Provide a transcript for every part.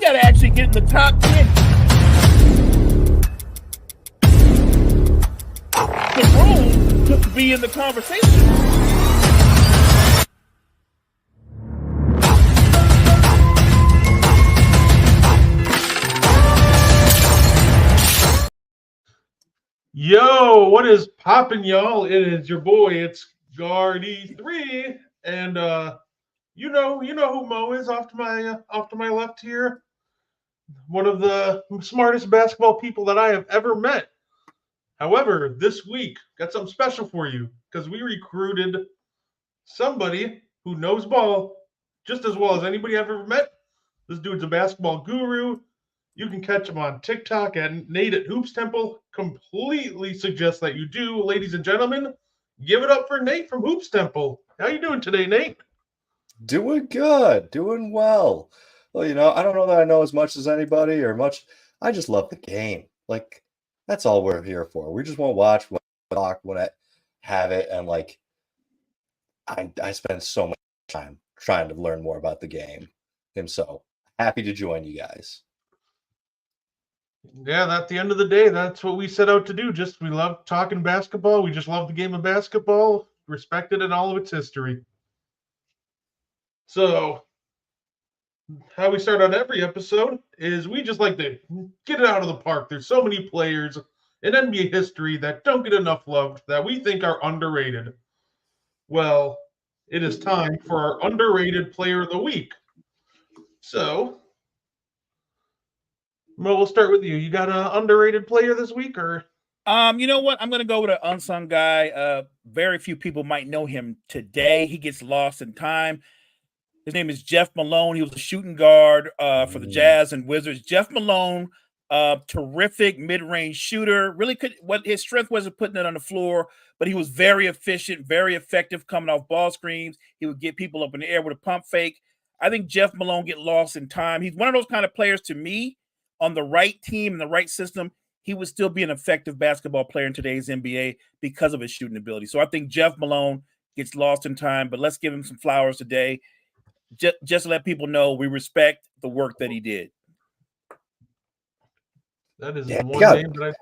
got to actually get in the top 10. The room to be in the conversation. Yo, what is poppin', y'all? It is your boy, it's Guardy3, and you know who Mo is off to my left here. One of the smartest basketball people that I have ever met. However, this week got something special for you because we recruited somebody who knows ball just as well as anybody I've ever met. This dude's a basketball guru. You can catch him on TikTok at Nate at Hoops Temple. Completely suggest that you do, ladies and gentlemen. Give it up for Nate from Hoops Temple. How you doing today, Nate? Doing good, doing well. Well, I don't know that I know as much as anybody or much. I just love the game. Like, that's all we're here for. We just want to watch, talk, want to have it, and I spend so much time trying to learn more about the game. And so happy to join you guys. Yeah, at the end of the day, that's what we set out to do. We love talking basketball. We just love the game of basketball, respect it in all of its history. So, how we start on every episode is we just like to get it out of the park. There's so many players in NBA history that don't get enough love that we think are underrated. Well, it is time for our underrated player of the week. So, Mo, we'll start with you. You got an underrated player this week, or? You know what? I'm going to go with an unsung guy. Very few people might know him today. He gets lost in time. His name is Jeff Malone. He was a shooting guard for the Jazz and Wizards. Jeff Malone, terrific mid-range shooter. Really what his strength wasn't putting it on the floor, but he was very efficient, very effective coming off ball screens. He would get people up in the air with a pump fake. I think Jeff Malone get lost in time. He's one of those kind of players to me on the right team and the right system. He would still be an effective basketball player in today's NBA because of his shooting ability. So I think Jeff Malone gets lost in time, but let's give him some flowers today. Just to let people know we respect the work that he did. That is one name that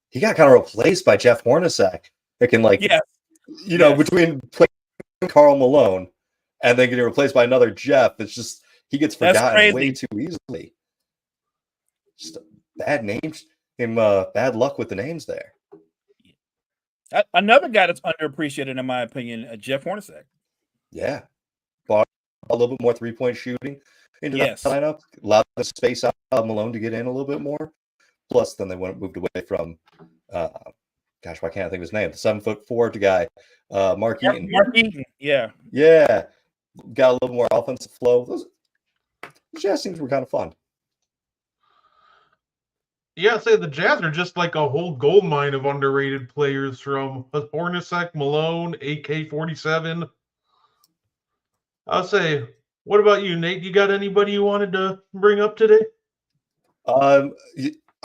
he got kind of replaced by Jeff Hornacek. It can between playing Karl Malone and then getting replaced by another Jeff, it's just he gets forgotten way too easily. Just bad names, bad luck with the names there. Another guy that's underappreciated, in my opinion, Jeff Hornacek. Yeah. Bought a little bit more three-point shooting into that lineup, allowed the space out of Malone to get in a little bit more. Plus, then they moved away from, why can't I think of his name? The 7'4" guy, Mark Eaton. Mark Eaton, yeah. Yeah. Got a little more offensive flow. Those Jazz teams were kind of fun. Yeah, I'd say the Jazz are just like a whole gold mine of underrated players from Hornacek, Malone, AK-47. I'll say, what about you, Nate? You got anybody you wanted to bring up today? I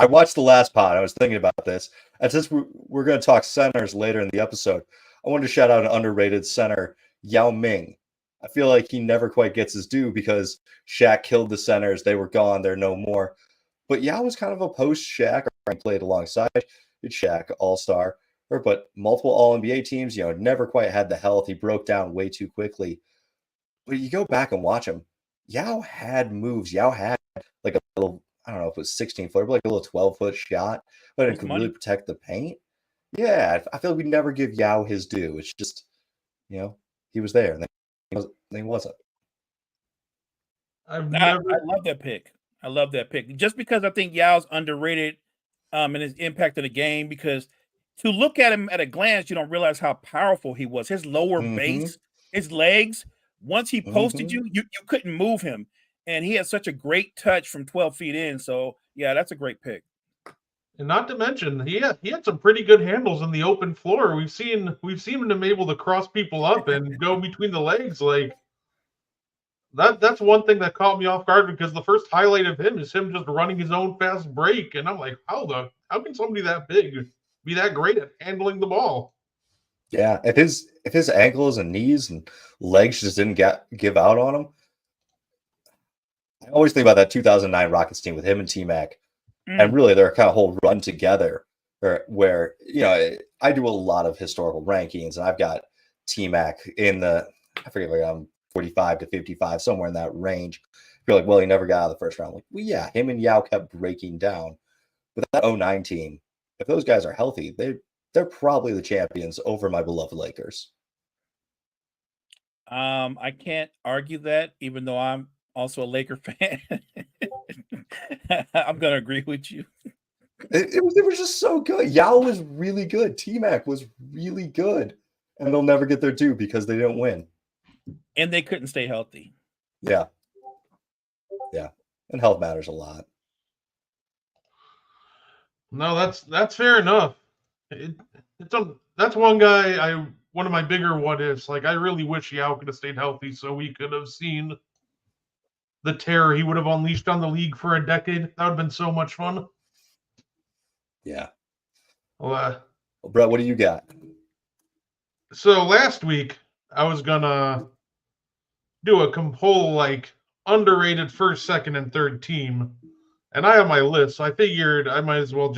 watched the last pod. I was thinking about this. And since we're going to talk centers later in the episode, I wanted to shout out an underrated center, Yao Ming. I feel like he never quite gets his due because Shaq killed the centers. They were gone. They're no more. But Yao was kind of a post-Shaq. He played alongside Shaq, all-star. But multiple All-NBA teams, never quite had the health. He broke down way too quickly. But you go back and watch him, Yao had moves. Yao had like a little, I don't know if it was 16-foot, but like a little 12-foot shot, but it could really protect the paint. Yeah, I feel like we never give Yao his due. It's just, he was there, and then he wasn't. I love that pick. I love that pick. Just because I think Yao's underrated in his impact of the game, because to look at him at a glance, you don't realize how powerful he was. His lower base, his legs, once he posted you couldn't move him. And he had such a great touch from 12 feet in. So, yeah, that's a great pick. And not to mention, he had some pretty good handles in the open floor. We've seen him able to cross people up and go between the legs. Like that's one thing that caught me off guard, because the first highlight of him is him just running his own fast break. And I'm like, how can somebody that big be that great at handling the ball? Yeah, if his ankles and knees and legs just didn't give out on him, I always think about that 2009 Rockets team with him and T-Mac, and really their kind of whole run together, where I do a lot of historical rankings, and I've got T-Mac in the, I forget, like 45 to 55, somewhere in that range. You're like, well, he never got out of the first round. Like, well, yeah, him and Yao kept breaking down. But that 09 team, if those guys are healthy, they're probably the champions over my beloved Lakers. I can't argue that, even though I'm also a Laker fan. I'm gonna agree with you. It was just so good. Yao was really good. T-Mac was really good. And they'll never get their due because they didn't win. And they couldn't stay healthy. Yeah. Yeah. And health matters a lot. No, that's fair enough. That's one guy one of my bigger what ifs. Like, I really wish Yao could have stayed healthy so we could have seen the terror he would have unleashed on the league for a decade. That would have been so much fun. Yeah. Well, Brett, what do you got? so last week I was gonna do a whole like underrated first, second, and third team, and I have my list. So I figured I might as well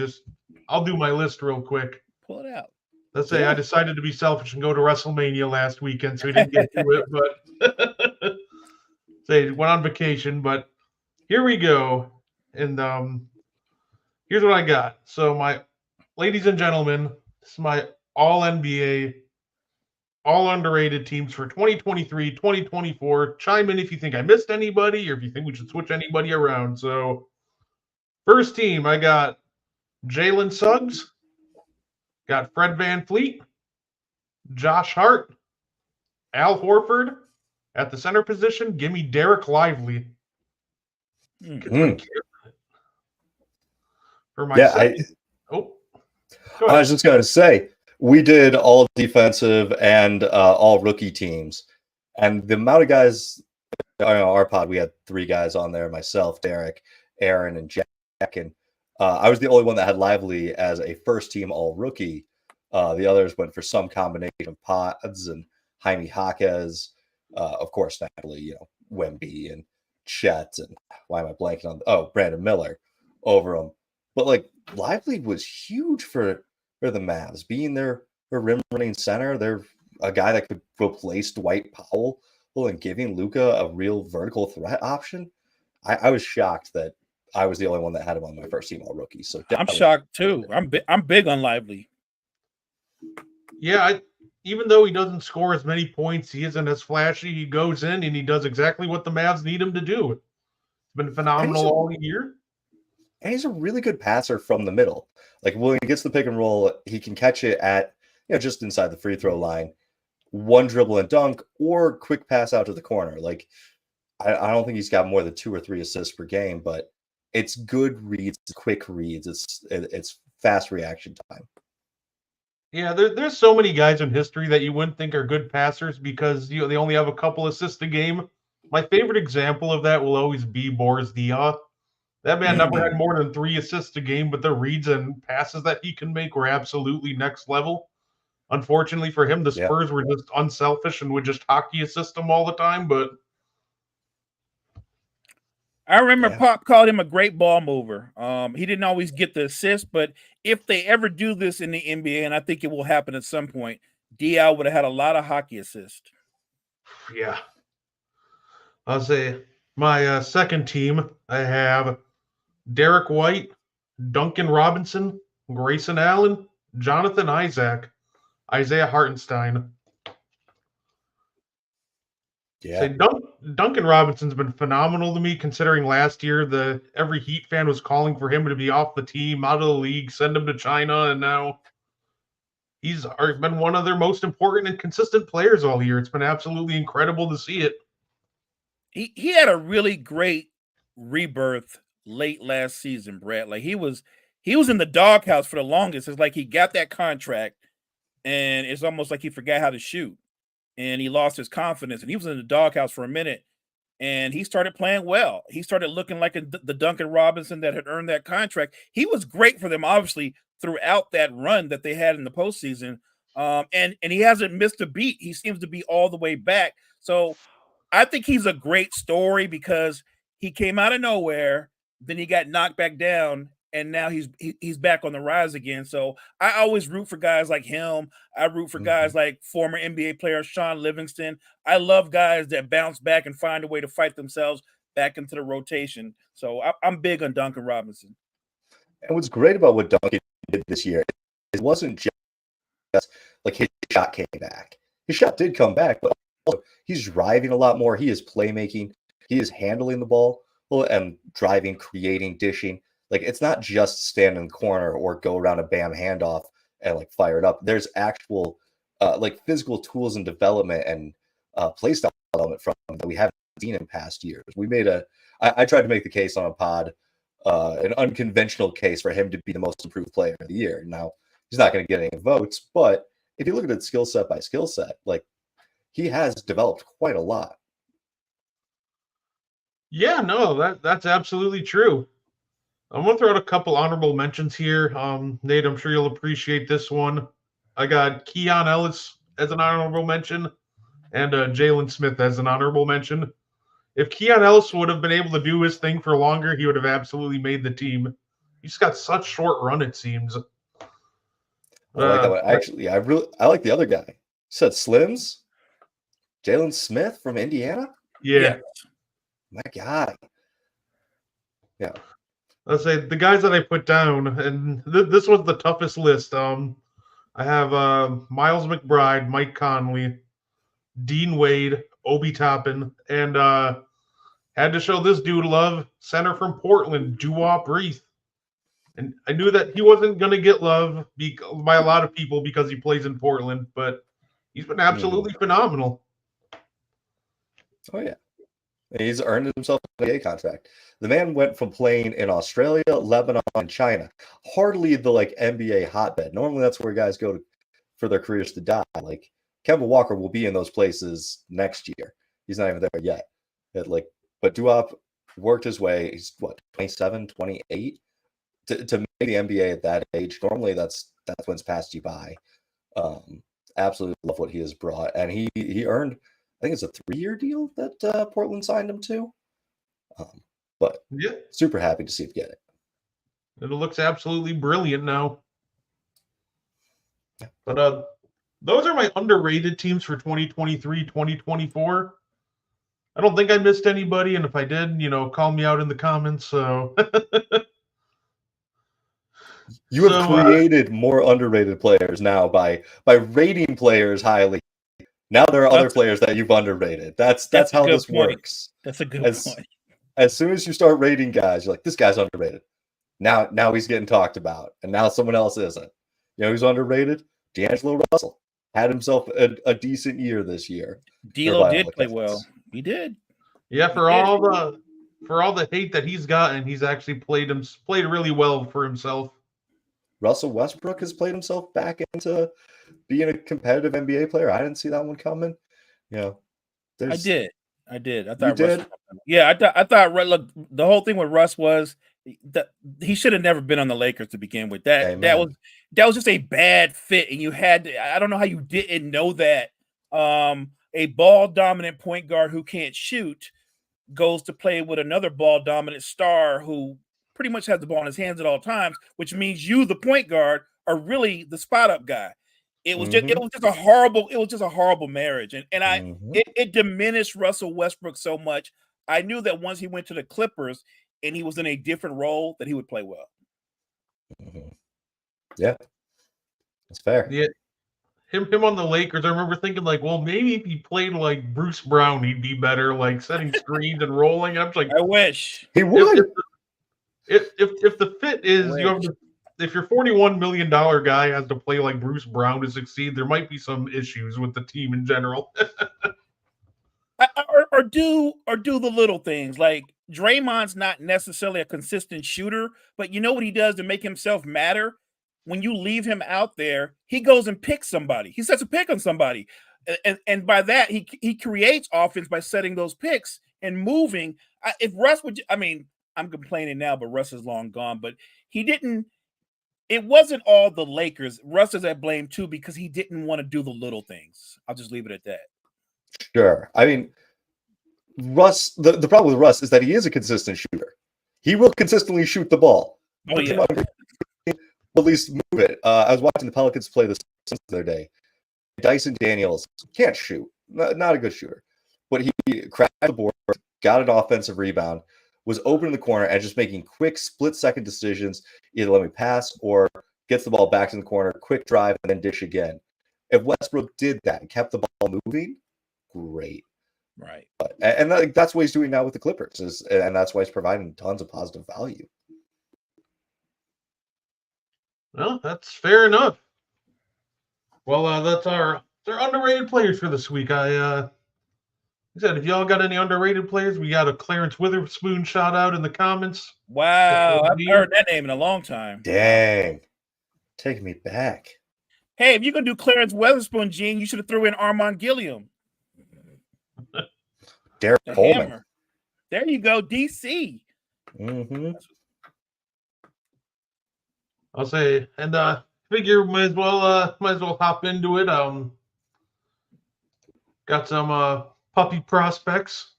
I'll do my list real quick. Pull it out. Let's say I decided to be selfish and go to WrestleMania last weekend, so we didn't get to it, but say went on vacation. But here we go, and here's what I got. So my ladies and gentlemen, this is my all NBA, all underrated teams for 2023, 2024. Chime in if you think I missed anybody or if you think we should switch anybody around. So first team, I got Jalen Suggs. Got Fred VanVleet, Josh Hart, Al Horford. At the center position, give me Derek Lively. For my second. I was just going to say, we did all defensive and all rookie teams. And the amount of guys on our pod, we had 3 guys on there, myself, Derek, Aaron, and Jack. And I was the only one that had Lively as a first-team all-rookie. The others went for some combination of Pods and Jaime Jaquez, of course, naturally, Wemby and Chet, and why am I blanking on? Brandon Miller over them. But like Lively was huge for the Mavs, being their rim running center. They're a guy that could replace Dwight Powell and giving Luka a real vertical threat option. I was shocked that I was the only one that had him on my first team all rookie. So I'm shocked too. I'm big on Lively. Yeah, even though he doesn't score as many points, he isn't as flashy. He goes in and he does exactly what the Mavs need him to do. It's been phenomenal all year. And he's a really good passer from the middle. Like when he gets the pick and roll, he can catch it at just inside the free throw line, one dribble and dunk, or quick pass out to the corner. Like I don't think he's got more than 2 or 3 assists per game, but it's good reads, quick reads. It's fast reaction time. Yeah, there's so many guys in history that you wouldn't think are good passers because they only have a couple assists a game. My favorite example of that will always be Boris Diaw. That man never had more than 3 assists a game, but the reads and passes that he can make were absolutely next level. Unfortunately for him, the Spurs were just unselfish and would just hockey assist him all the time, but I remember Pop called him a great ball mover. He didn't always get the assist, but if they ever do this in the NBA, and I think it will happen at some point, Diaw would have had a lot of hockey assists. Yeah. I'll say my second team, I have Derek White, Duncan Robinson, Grayson Allen, Jonathan Isaac, Isaiah Hartenstein. Yeah. Duncan Robinson's been phenomenal to me, considering last year every Heat fan was calling for him to be off the team, out of the league, send him to China, and now he's been one of their most important and consistent players all year. It's been absolutely incredible to see it. He had a really great rebirth late last season, Brett. Like he was in the doghouse for the longest. It's like he got that contract, and it's almost like he forgot how to shoot. And he lost his confidence, and he was in the doghouse for a minute, and he started playing well. He started looking like the Duncan Robinson that had earned that contract. He was great for them, obviously, throughout that run that they had in the postseason. And he hasn't missed a beat. He seems to be all the way back. So I think he's a great story because He came out of nowhere, then he got knocked back down, and now he's back on the rise again. So I always root for guys like him. I root for guys like former NBA player Sean Livingston. I love guys that bounce back and find a way to fight themselves back into the rotation. So I'm big on Duncan Robinson. And what's great about what Duncan did this year, it wasn't just like his shot came back. His shot did come back, but also he's driving a lot more. He is playmaking. He is handling the ball and driving, creating, dishing. Like, it's not just stand in the corner or go around a bam handoff and like fire it up. There's actual like physical tools and development and play style development from him that we haven't seen in past years. We made I tried to make the case on a pod, an unconventional case for him to be the most improved player of the year. Now, he's not going to get any votes, but if you look at it skill set by skill set, like, he has developed quite a lot. Yeah, no, that's absolutely true. I'm gonna throw out a couple honorable mentions here. Nate, I'm sure you'll appreciate this one. I got Keon Ellis as an honorable mention, and Jalen Smith as an honorable mention. If Keon Ellis would have been able to do his thing for longer, he would have absolutely made the team. He's got such short run, it seems. I like that one. Actually, I like the other guy. You said Slims? Jalen Smith from Indiana? Yeah. My God. Yeah. Let's say the guys that I put down, and this was the toughest list. I have Miles McBride, Mike Conley, Dean Wade, Obi Toppin, and had to show this dude love, center from Portland, Duop Reith. And I knew that he wasn't going to get love by a lot of people because he plays in Portland, but he's been absolutely phenomenal. Oh, yeah. He's earned himself an NBA contract. The man went from playing in Australia, Lebanon, and China. Hardly the like NBA hotbed. Normally, that's where guys go for their careers to die. Like, Kemba Walker will be in those places next year. He's not even there yet. But Duop worked his way. He's what, 27, 28 to make the NBA at that age. Normally, that's when it's passed you by. Absolutely love what he has brought, and he earned. I think it's a 3-year deal that Portland signed him to. But yeah, super happy to see him get it. It looks absolutely brilliant now. But those are my underrated teams for 2023, 2024. I don't think I missed anybody, and if I did, call me out in the comments. So you have created more underrated players now by rating players highly. Now there are other players that you've underrated. That's how this works. That's a good point. As soon as you start rating guys, you're like, this guy's underrated. Now he's getting talked about, and now someone else isn't. You know who's underrated? D'Angelo Russell had himself a decent year this year. D'Lo did play well. He did. Yeah, for all the hate that he's gotten, he's actually played really well for himself. Russell Westbrook has played himself back into being a competitive NBA player. I didn't see that one coming. I did. I thought you did. I thought. Look, the whole thing with Russ was that he should have never been on the Lakers to begin with. That was just a bad fit, and you had to. I don't know how you didn't know that. A ball dominant point guard who can't shoot goes to play with another ball dominant star who pretty much has the ball in his hands at all times, which means you, the point guard, are really the spot up guy. It was just a horrible marriage. And it diminished Russell Westbrook so much. I knew that once he went to the Clippers and he was in a different role, that he would play well. Yeah. That's fair. Yeah. Him on the Lakers, I remember thinking like, well, maybe if he played like Bruce Brown, he'd be better, like setting screens and rolling. I'm just like, I wish he would. If the fit is if your $41 million guy has to play like Bruce Brown to succeed, there might be some issues with the team in general. or do the little things. Like, Draymond's not necessarily a consistent shooter, but you know what he does to make himself matter? When you leave him out there, he goes and picks somebody. He sets a pick on somebody. And by that, he creates offense by setting those picks and moving. If Russ would, I'm complaining now, but Russ is long gone. But he didn't. It wasn't all the Lakers. Russ is at blame too because he didn't want to do the little things. I'll just leave it at that. Sure. Russ, the problem with Russ is that he is a consistent shooter. He will consistently shoot the ball. Oh yeah. At least move it. I was watching the Pelicans play the other day. Dyson Daniels can't shoot. Not a good shooter. But he cracked the board, got an offensive rebound, was open in the corner, and just making quick split-second decisions, either let me pass or gets the ball back in the corner, quick drive, and then dish again. If Westbrook did that and kept the ball moving, great. Right. And that's what he's doing now with the Clippers, and that's why he's providing tons of positive value. Well, that's fair enough. Well, that's our underrated players for this week. I said, if y'all got any underrated players, we got a Clarence Witherspoon shout out in the comments. Wow, I've heard that name in a long time. Dang, take me back. Hey, if you're gonna do Clarence Witherspoon, Gene, you should have threw in Armand Gilliam. Derek Coleman. Hammer. There you go, DC. Mm-hmm. I'll say, and figure might as well hop into it. Got some puppy prospects,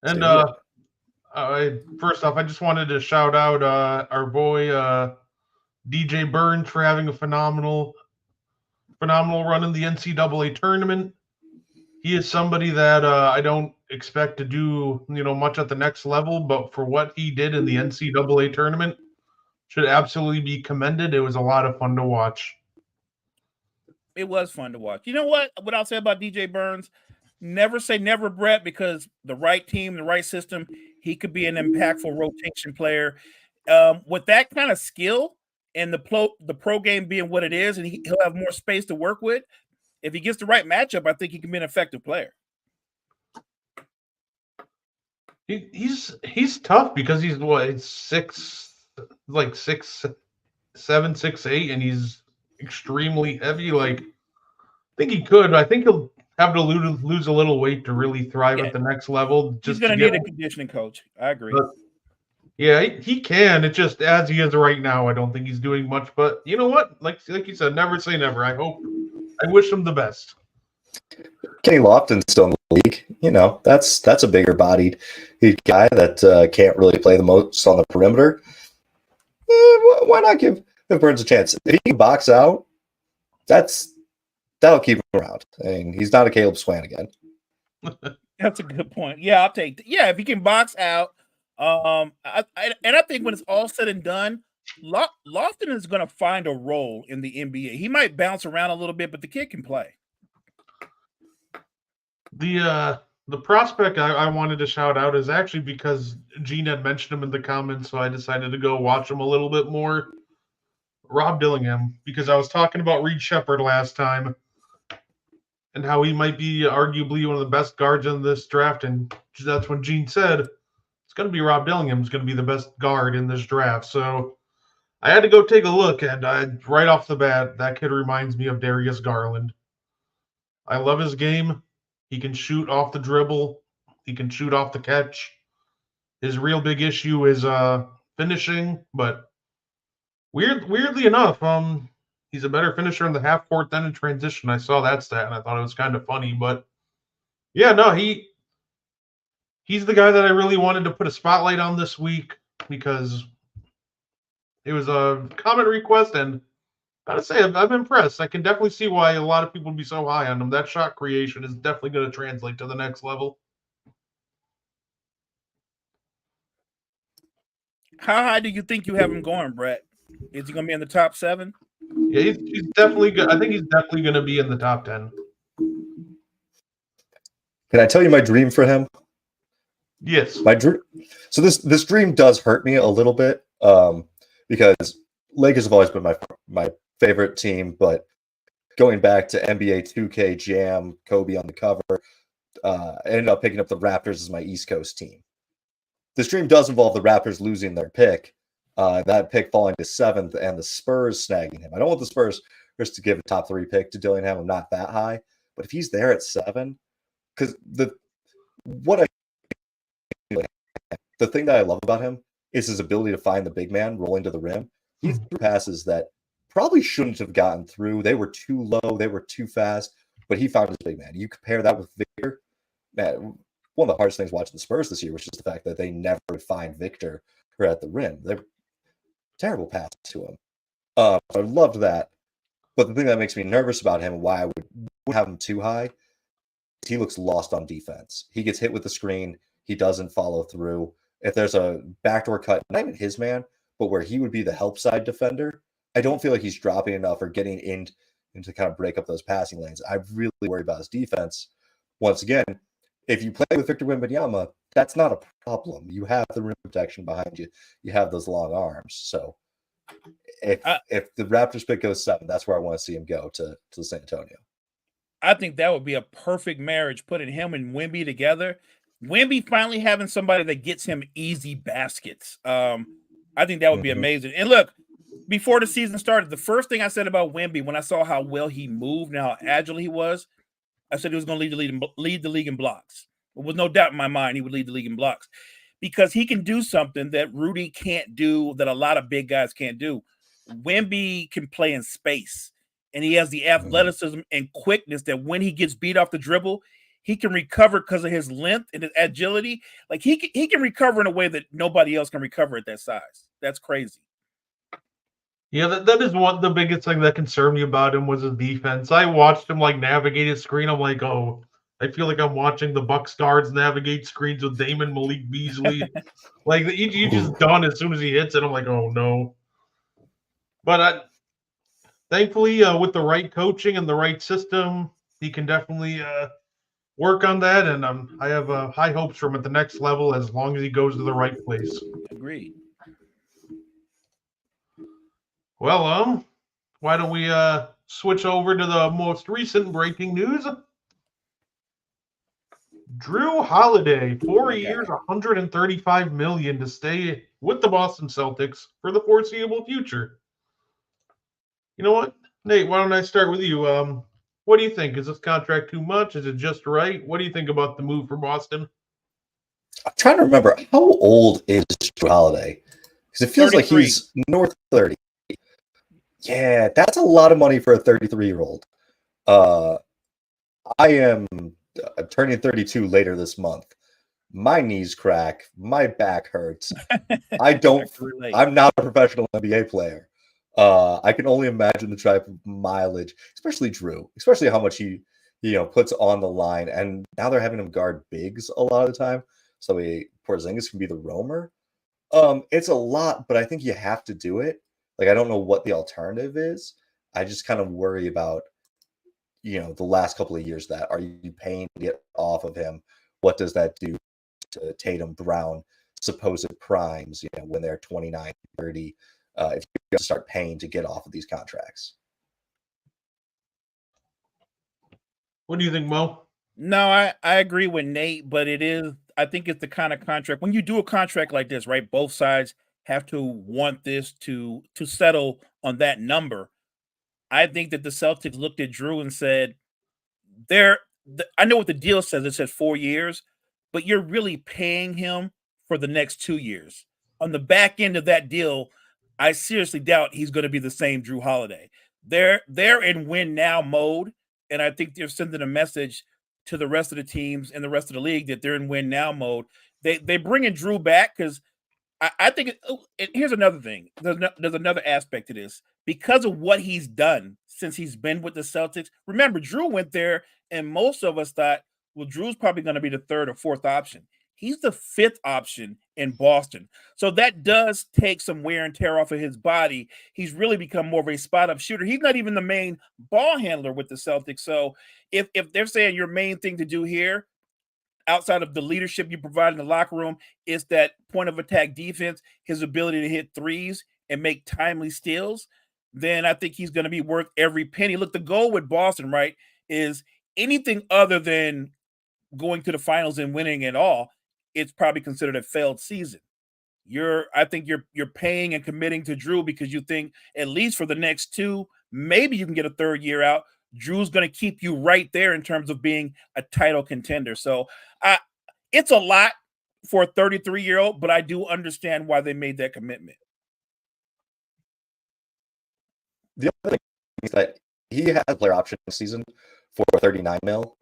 and first off, I just wanted to shout out our boy DJ Burns for having a phenomenal run in the NCAA tournament. He is somebody that I don't expect to do much at the next level, but for what he did in the NCAA tournament, should absolutely be commended. It was a lot of fun to watch. It was fun to watch. You know what? What I'll say about DJ Burns, never say never, Brett, because the right team, the right system, he could be an impactful rotation player. With that kind of skill and the pro game being what it is, and he'll have more space to work with. If he gets the right matchup, I think he can be an effective player. He's tough because he's what, 6'7", 6'8", and he's extremely heavy. Like, I think he'll have to lose a little weight to really thrive at the next level. He's going to need a conditioning coach. I agree. But, yeah, he can. It's just as he is right now, I don't think he's doing much. But you know what? Like you said, never say never. I wish him the best. Kenny Lofton's still in the league. That's a bigger bodied guy that can't really play the most on the perimeter. Why not give Burns a chance? If he can box out, that'll keep him around. I mean, he's not a Caleb Swan again. That's a good point. Yeah, I'll take that. Yeah, if he can box out. I think when it's all said and done, Lofton is going to find a role in the NBA. He might bounce around a little bit, but the kid can play. The prospect I wanted to shout out is actually because Gene had mentioned him in the comments, so I decided to go watch him a little bit more. Rob Dillingham, because I was talking about Reed Shepherd last time and how he might be arguably one of the best guards in this draft, and that's when Gene said it's going to be Rob Dillingham who's going to be the best guard in this draft. So I had to go take a look, and right off the bat, that kid reminds me of Darius Garland. I love his game. He can shoot off the dribble. He can shoot off the catch. His real big issue is finishing, but weirdly enough, he's a better finisher in the half court than in transition. I saw that stat and I thought it was kind of funny, but yeah, no, he's the guy that I really wanted to put a spotlight on this week because it was a comment request, and gotta say, I'm impressed. I can definitely see why a lot of people would be so high on him. That shot creation is definitely going to translate to the next level. How high do you think you have him going, Brett? Is he going to be in the top 7? Yeah, he's definitely good. I think he's definitely going to be in the top 10. Can I tell you my dream for him? Yes. My dream. So this dream does hurt me a little bit because Lakers have always been my favorite team, but going back to NBA 2K Jam, Kobe on the cover, I ended up picking up the Raptors as my East Coast team. This dream does involve the Raptors losing their pick, that pick falling to 7th, and the Spurs snagging him. I don't want the Spurs to give a top 3 pick to Dillingham. I'm not that high, but if he's there at 7, because the thing that I love about him is his ability to find the big man rolling to the rim. He threw passes that probably shouldn't have gotten through. They were too low. They were too fast, but he found his big man. You compare that with Victor, man, one of the hardest things watching the Spurs this year, which is the fact that they never would find Victor or at the rim. They're terrible pass to him. So I loved that. But the thing that makes me nervous about him and why I would have him too high, he looks lost on defense. He gets hit with the screen. He doesn't follow through. If there's a backdoor cut, not even his man, but where he would be the help side defender, I don't feel like he's dropping enough or getting in to kind of break up those passing lanes. I really worry about his defense. Once again, if you play with Victor Wembanyama, that's not a problem. You have the rim protection behind you. You have those long arms. So if the Raptors pick goes 7, that's where I want to see him go to San Antonio. I think that would be a perfect marriage, putting him and Wemby together. Wemby finally having somebody that gets him easy baskets. I think that would be amazing. And look, before the season started, the first thing I said about Wemby when I saw how well he moved and how agile he was, I said he was going to lead the league in blocks. There was no doubt in my mind he would lead the league in blocks because he can do something that Rudy can't do, that a lot of big guys can't do. Wemby can play in space, and he has the athleticism and quickness that when he gets beat off the dribble, he can recover because of his length and his agility. Like he can recover in a way that nobody else can recover at that size. That's crazy. Yeah, that is the biggest thing that concerned me about him was his defense. I watched him like navigate his screen. I'm like, oh, I feel like I'm watching the Bucks guards navigate screens with Damon Malik Beasley. Like he just done as soon as he hits it. I'm like, oh no. But thankfully, with the right coaching and the right system, he can definitely work on that. And I have high hopes for him at the next level as long as he goes to the right place. Agreed. Well, why don't we switch over to the most recent breaking news? Drew Holiday, 4 years, $135 million to stay with the Boston Celtics for the foreseeable future. You know what, Nate? Why don't I start with you? What do you think? Is this contract too much? Is it just right? What do you think about the move for Boston? I'm trying to remember, how old is Drew Holiday? Because it feels 33. like he's north of 30. Yeah, that's a lot of money for a 33-year-old. I am turning 32 later this month. My knees crack. My back hurts. I'm not a professional NBA player. I can only imagine the type of mileage, especially Drew, especially how much he puts on the line. And now they're having him guard bigs a lot of the time. So Porzingis can be the roamer. It's a lot, but I think you have to do it. Like, I don't know what the alternative is. I just kind of worry about, the last couple of years that are you paying to get off of him? What does that do to Tatum, Brown, supposed primes, when they're 29, 30, if you start paying to get off of these contracts? What do you think, Mo? No, I agree with Nate, but I think it's the kind of contract, when you do a contract like this, right? Both sides have to want this to settle on that number. I think that the Celtics looked at Drew and said, I know what the deal says. It says 4 years, but you're really paying him for the next 2 years. On the back end of that deal, I seriously doubt he's going to be the same Drew Holiday. They're in win now mode, and I think they're sending a message to the rest of the teams and the rest of the league that they're in win now mode. They bringing Drew back because I think here's another thing. There's another aspect to this. Because of what he's done since he's been with the Celtics. Remember, Drew went there, and most of us thought, well, Drew's probably going to be the third or fourth option. He's the fifth option in Boston. So that does take some wear and tear off of his body. He's really become more of a spot-up shooter. He's not even the main ball handler with the Celtics. So if they're saying your main thing to do here, outside of the leadership you provide in the locker room, is that point of attack defense, his ability to hit threes and make timely steals, then I think he's going to be worth every penny. Look, the goal with Boston, right, is anything other than going to the finals and winning it all, it's probably considered a failed season. I think you're paying and committing to Drew because you think at least for the next 2, maybe you can get a third year out. Drew's going to keep you right there in terms of being a title contender. So it's a lot for a 33-year-old, but I do understand why they made that commitment. The other thing is that he had a player option this season for 39 mil.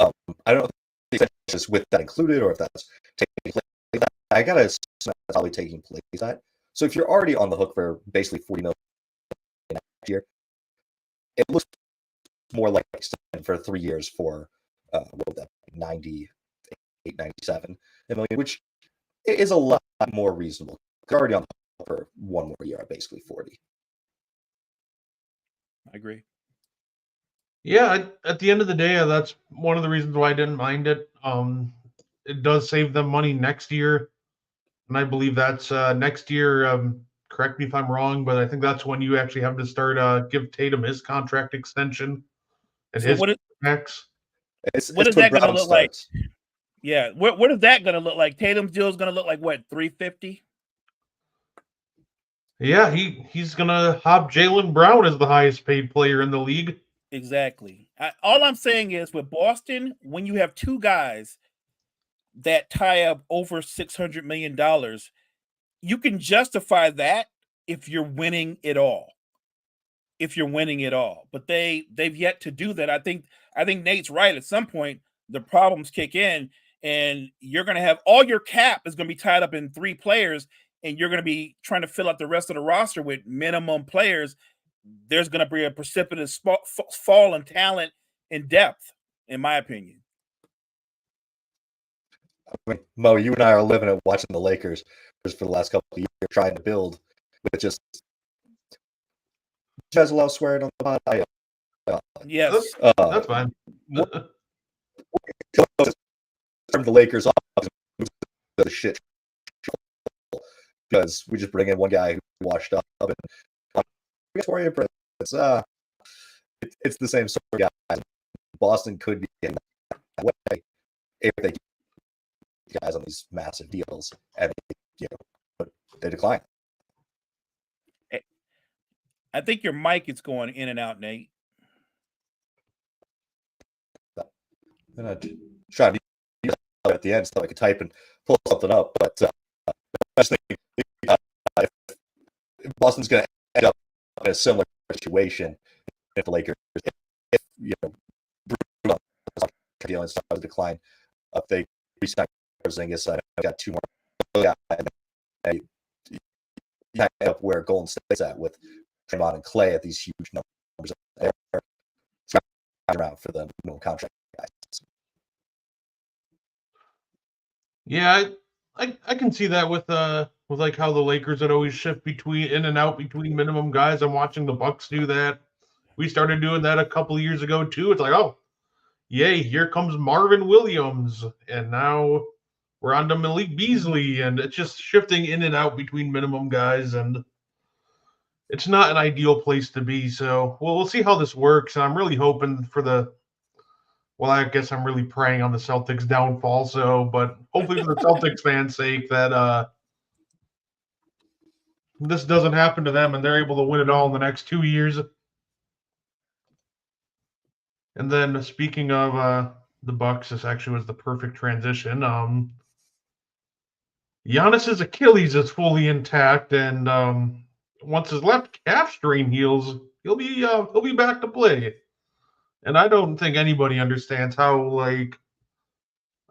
I don't know if it's just with that included or if that's taking place. I gotta assume that's probably taking place. That so if you're already on the hook for basically $40 million next year, it looks more like extended for 3 years for what would that be, 98, 97 million, which is a lot more reasonable. You're already on the hook for one more year at basically 40. I agree. Yeah, at the end of the day, that's one of the reasons why I didn't mind it. It does save them money next year, and I believe that's next year. Correct me if I'm wrong, but I think that's when you actually have to start give Tatum his contract extension and So his what is max. what is when that going to Brown look like? starts. Yeah, what is that going to look like? Tatum's deal is going to look like what, 350? Yeah, he's gonna have Jaylen Brown as the highest paid player in the league. Exactly. All I'm saying is with Boston, when you have two guys that tie up over $600 million, you can justify that if you're winning it all. If you're winning it all, but they've yet to do that. I think Nate's right. At some point, the problems kick in, and you're going to have all your cap is going to be tied up in 3 players, and you're going to be trying to fill out the rest of the roster with minimum players. There's going to be a precipitous fall in talent and depth, in my opinion. I mean, Mo, you and I are living and watching the Lakers for the last couple of years, trying to build with just. You guys allow swearing on the pod? Yes. That's fine. From the Lakers off the shit because we just bring in one guy who washed up and it's the same sort of guys. Boston could be in that way if they get guys on these massive deals and they decline. I think your mic is going in and out, Nate. And I tried to use that at the end so I could type and pull something up, but I just think Boston's going to end up in a similar situation if the Lakers, if Bruno deal and start to decline, if they resign Porzingis, I got 2 more guys, and you end up where Golden State's at with Draymond and Clay at these huge numbers. They're around for the contract guys. Yeah, I can see that with like how the Lakers would always shift in and out between minimum guys. I'm watching the Bucks do that. We started doing that a couple of years ago too. It's like, oh, yay, here comes Marvin Williams, and now we're on to Malik Beasley, and it's just shifting in and out between minimum guys, and it's not an ideal place to be. So, we'll see how this works, and I'm really hoping for well, I guess I'm really praying on the Celtics' downfall. So, but hopefully for the Celtics fans' sake that this doesn't happen to them and they're able to win it all in the next 2 years. And then speaking of the Bucks, this actually was the perfect transition. Giannis's Achilles is fully intact, and once his left calf strain heals, he'll be back to play. And I don't think anybody understands how, like,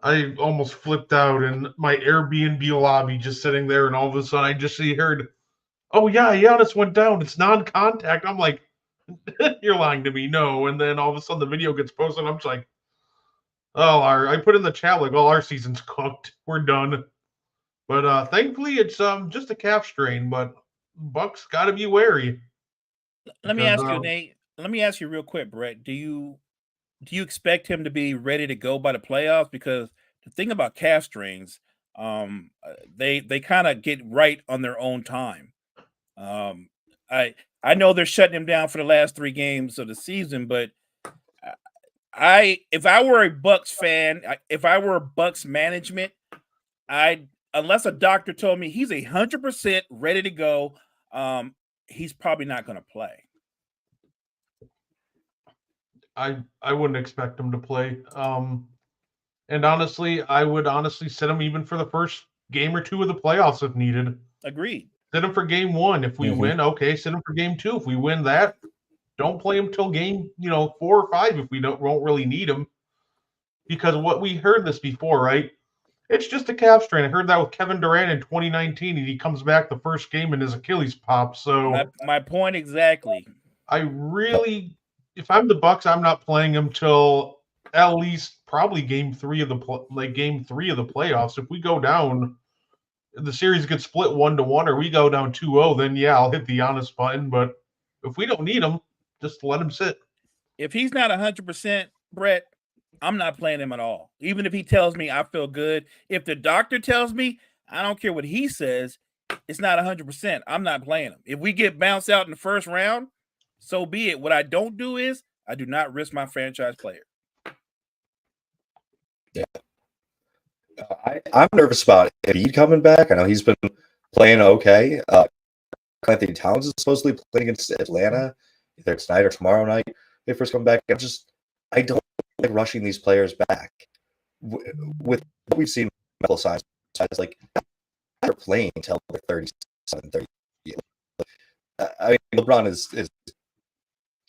I almost flipped out in my Airbnb lobby just sitting there, and all of a sudden I just heard, oh yeah, Giannis went down. It's non-contact. I'm like, you're lying to me. No. And then all of a sudden the video gets posted. I'm just like, oh, I put in the chat like, our season's cooked. We're done. But thankfully it's just a calf strain, but Bucks got to be wary. Let me ask you, Nate. Let me ask you real quick, Brett. Do you expect him to be ready to go by the playoffs? Because the thing about calf strains, they kind of get right on their own time. I know they're shutting him down for the last 3 games of the season, but if I were a Bucks fan, if I were Bucks management, unless a doctor told me he's 100% ready to go, he's probably not going to play. I wouldn't expect him to play. And honestly, I would sit him even for the first game or 2 of the playoffs if needed. Agreed. Sit him for game 1. If we win, okay. Sit him for game 2. If we win that, don't play him till game 4 or 5 if we won't really need him. because what we heard this before, right? It's just a calf strain. I heard that with Kevin Durant in 2019, and he comes back the first game and his Achilles pops. So My point exactly. I really, if I'm the Bucks, I'm not playing him till at least probably game three of the playoffs. If we go down, the series gets split 1-1, or we go down 2-0, then yeah, I'll hit the honest button. But if we don't need him, just let him sit. If he's not 100%, Brett, I'm not playing him at all. Even if he tells me I feel good. If the doctor tells me, I don't care what he says, it's not 100%. I'm not playing him. If we get bounced out in the first round, so be it. What I don't do is I do not risk my franchise player. Yeah. I'm nervous about Embiid coming back. I know he's been playing okay. Anthony Towns is supposedly playing against Atlanta either tonight or tomorrow night. They first come back. I don't like rushing these players back. With what we've seen, medical science, like they're playing until they're 37, 30. I mean, LeBron is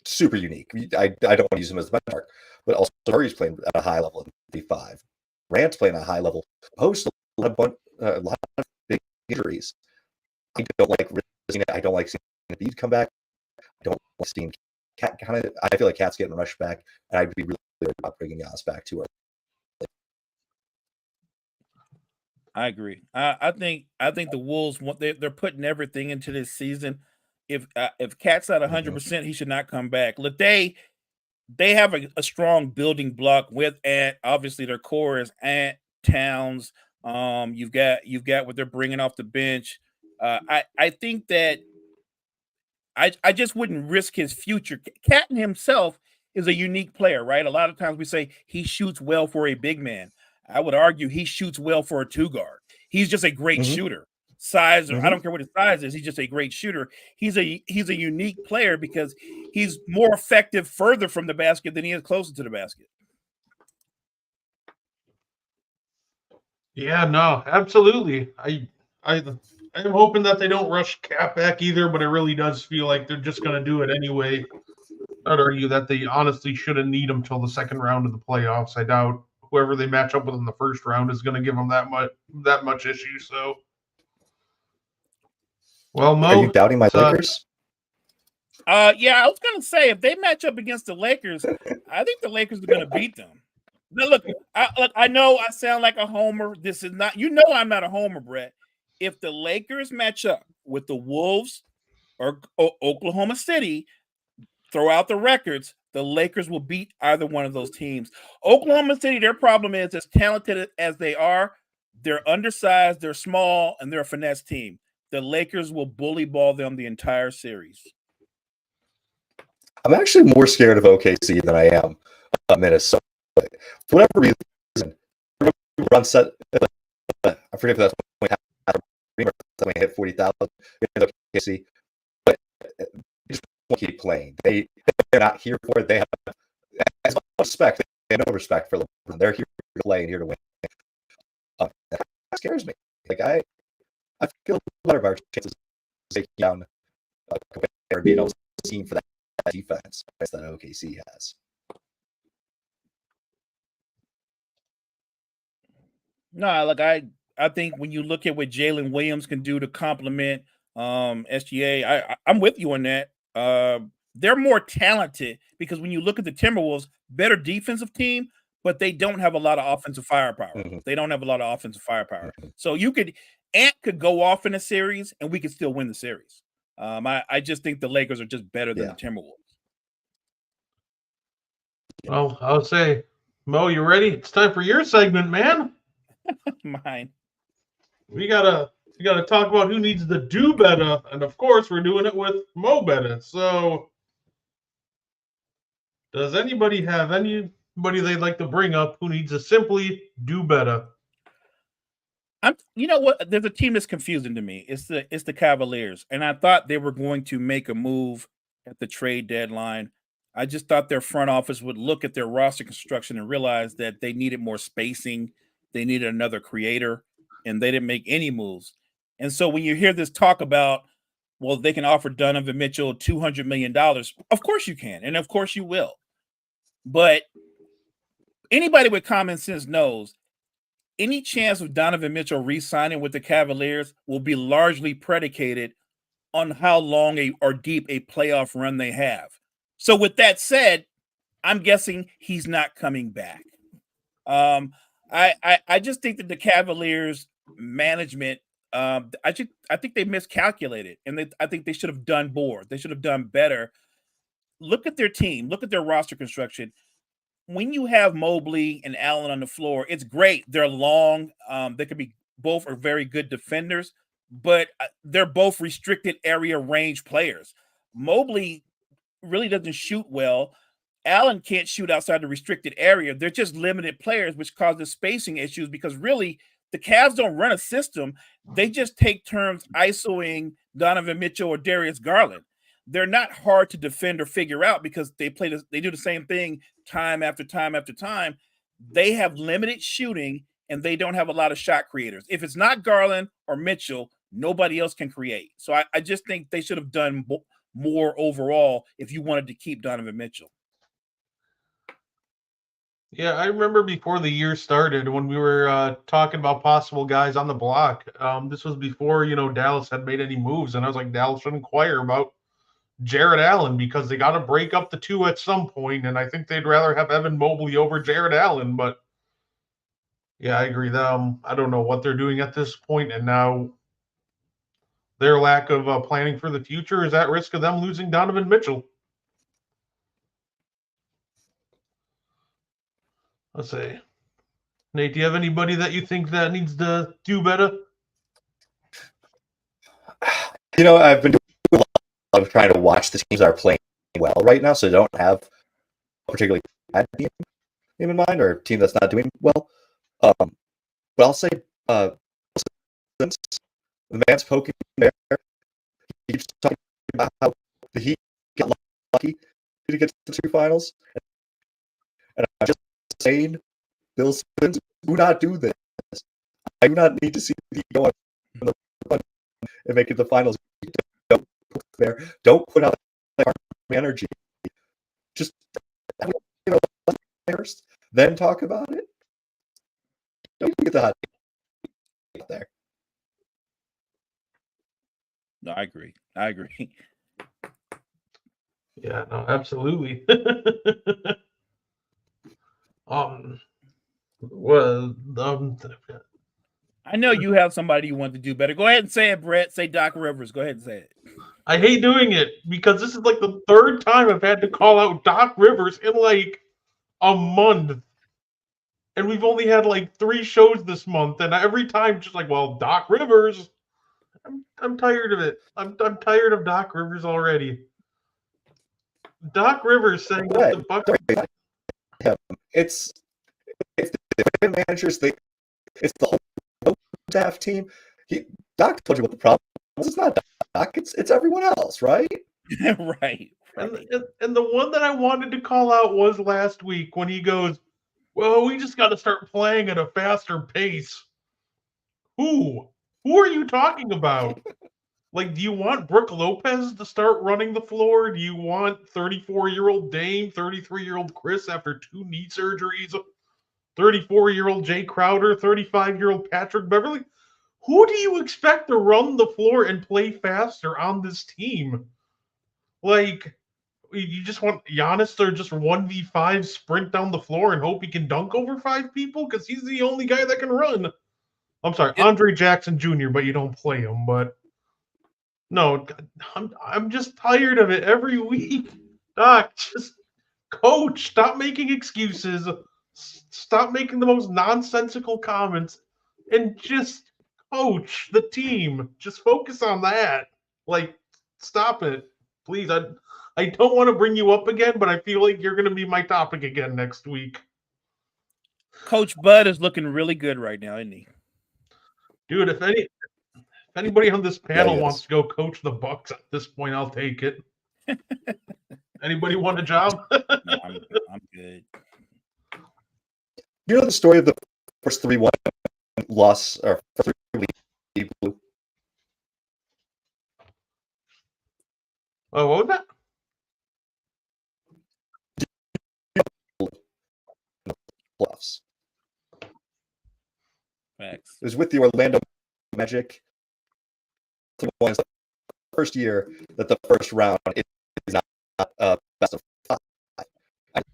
super unique. I don't want to use him as the benchmark, but also Curry's playing at a high level in 35. Rand's playing at a high level. Post a lot of big injuries. I don't like risking it. I don't like seeing Embiid come back. I don't like seeing Cat kind of. I feel like Cat's getting rushed back, and I'd be really worried about bringing Giannis back to her. I agree. I think the Wolves they're putting everything into this season. If Cat's not 100%, he should not come back. Look, they have a strong building block with Ant. Obviously, their core is Ant, Towns. You've got what they're bringing off the bench. I think that I just wouldn't risk his future. Catton himself is a unique player, right? A lot of times we say he shoots well for a big man. I would argue he shoots well for a two guard. He's just a great shooter. Size, I don't care what his size is. He's just a great shooter. He's a unique player because he's more effective further from the basket than he is closer to the basket. Yeah, no, absolutely. I am hoping that they don't rush Cat back either, but it really does feel like they're just going to do it anyway. I'd argue that they honestly shouldn't need him till the second round of the playoffs. I doubt whoever they match up with in the first round is going to give them that much issue. So, well, Mo, are you doubting my Lakers? Yeah, I was going to say if they match up against the Lakers, I think the Lakers are going to beat them. Now, look, I know I sound like a homer. This is not, I'm not a homer, Brett. If the Lakers match up with the Wolves or Oklahoma City, throw out the records, the Lakers will beat either one of those teams. Oklahoma City, their problem is as talented as they are, they're undersized, they're small, and they're a finesse team. The Lakers will bully ball them the entire series. I'm actually more scared of OKC than I am Minnesota. For whatever reason, run set. I forget if that's when hit 40,000 in OKC, but they just want to keep playing. They're not here for it. They have as much respect. They have no respect for LeBron. They're here to play and here to win. That scares me. Like I feel better about our chances of taking down or being able to team for that defense that OKC has. No, like I think when you look at what Jalen Williams can do to complement SGA, I'm with you on that. They're more talented because when you look at the Timberwolves, better defensive team, but they don't have a lot of offensive firepower. They don't have a lot of offensive firepower. So Ant could go off in a series and we could still win the series. I just think the Lakers are just better than the Timberwolves. Well, I'll say, Mo, you ready? It's time for your segment, man. Mine. We gotta talk about who needs to do better, and of course, we're doing it with Mo better. So, does anybody have anybody they'd like to bring up who needs to simply do better? You know what? There's a team that's confusing to me. It's the Cavaliers, and I thought they were going to make a move at the trade deadline. I just thought their front office would look at their roster construction and realize that they needed more spacing. They needed another creator, and they didn't make any moves. And so when you hear this talk about, well, they can offer Donovan Mitchell $200 million, of course you can, and of course you will. But anybody with common sense knows any chance of Donovan Mitchell re-signing with the Cavaliers will be largely predicated on how long or deep a playoff run they have. So with that said, I'm guessing he's not coming back. I just think that the Cavaliers management, I think they miscalculated, and I think they should have done more. They should have done better. Look at their team. Look at their roster construction. When you have Mobley and Allen on the floor, it's great. They're long. They could be both are very good defenders, but they're both restricted area range players. Mobley really doesn't shoot well. Allen can't shoot outside the restricted area. They're just limited players, which causes spacing issues because really the Cavs don't run a system. They just take turns isoing Donovan Mitchell or Darius Garland. They're not hard to defend or figure out because they do the same thing time after time after time. They have limited shooting and they don't have a lot of shot creators. If it's not Garland or Mitchell, nobody else can create. So I just think they should have done more overall if you wanted to keep Donovan Mitchell. Yeah, I remember before the year started when we were talking about possible guys on the block. This was before, Dallas had made any moves, and I was like, Dallas should inquire about Jarrett Allen because they got to break up the two at some point, and I think they'd rather have Evan Mobley over Jarrett Allen. But yeah, I agree. I don't know what they're doing at this point, and now their lack of planning for the future is at risk of them losing Donovan Mitchell. Let's see. Nate, do you have anybody that you think that needs to do better? I've been doing a lot of trying to watch the teams that are playing well right now, so I don't have a particularly bad team in mind or a team that's not doing well. But I'll say, since the man's poking there, he keeps talking about how the Heat got lucky to get to the two finals. And I'm just saying, Bill Simmons, do not do this. I do not need to see the Heat go on the run and make it the finals. Don't put there. Don't put out that energy. Just first, then talk about it. Don't get the hot take there. No, I agree. Yeah, no, absolutely. Well, I know you have somebody you want to do better. Go ahead and say it, Brett. Say Doc Rivers. Go ahead and say it. I hate doing it because this is like the third time I've had to call out Doc Rivers in like a month. And we've only had like 3 shows this month, and every time just like, well, Doc Rivers. I'm tired of it. I'm tired of Doc Rivers already. Doc Rivers saying that the Bucks. It's the managers. It's the whole staff team. Doc told you what the problem was. It's not Doc. It's everyone else, right? Right. And the one that I wanted to call out was last week when he goes, well, we just got to start playing at a faster pace. Who are you talking about? Like, do you want Brooke Lopez to start running the floor? Do you want 34-year-old Dame, 33-year-old Chris after 2 knee surgeries, 34-year-old Jay Crowder, 35-year-old Patrick Beverly? Who do you expect to run the floor and play faster on this team? Like, you just want Giannis to just 1v5 sprint down the floor and hope he can dunk over 5 people? Because he's the only guy that can run. I'm sorry, Andre Jackson Jr., but you don't play him. But no, I'm just tired of it every week. Doc, just coach. Stop making excuses. Stop making the most nonsensical comments. And just coach the team. Just focus on that. Like, stop it. Please, I don't want to bring you up again, but I feel like you're going to be my topic again next week. Coach Bud is looking really good right now, isn't he? Dude, if anybody on this panel wants to go coach the Bucks at this point, I'll take it. Anybody want a job? No, I'm good. You know the story of the first 3-1 loss or 3 blue? Oh, what was that? It was with the Orlando Magic. The first year that the first round is not best of 5. As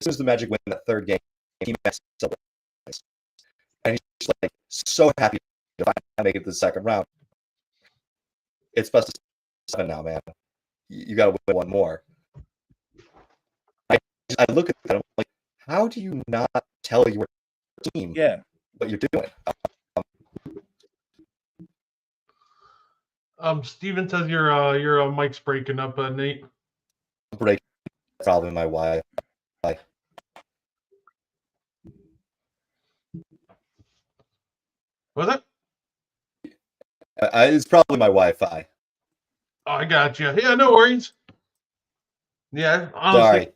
soon as the Magic win that third game, he messed up. And he's just like so happy to finally make it to the second round. It's best of 7 now, man. You got to win one more. I look at that and I'm like, how do you not tell your team what you're doing? Steven says your mic's breaking up, Nate. Break, probably my Wi-Fi. Was it? It's probably my Wi-Fi. Oh, I got you. Yeah, no worries. Yeah, honestly. Sorry.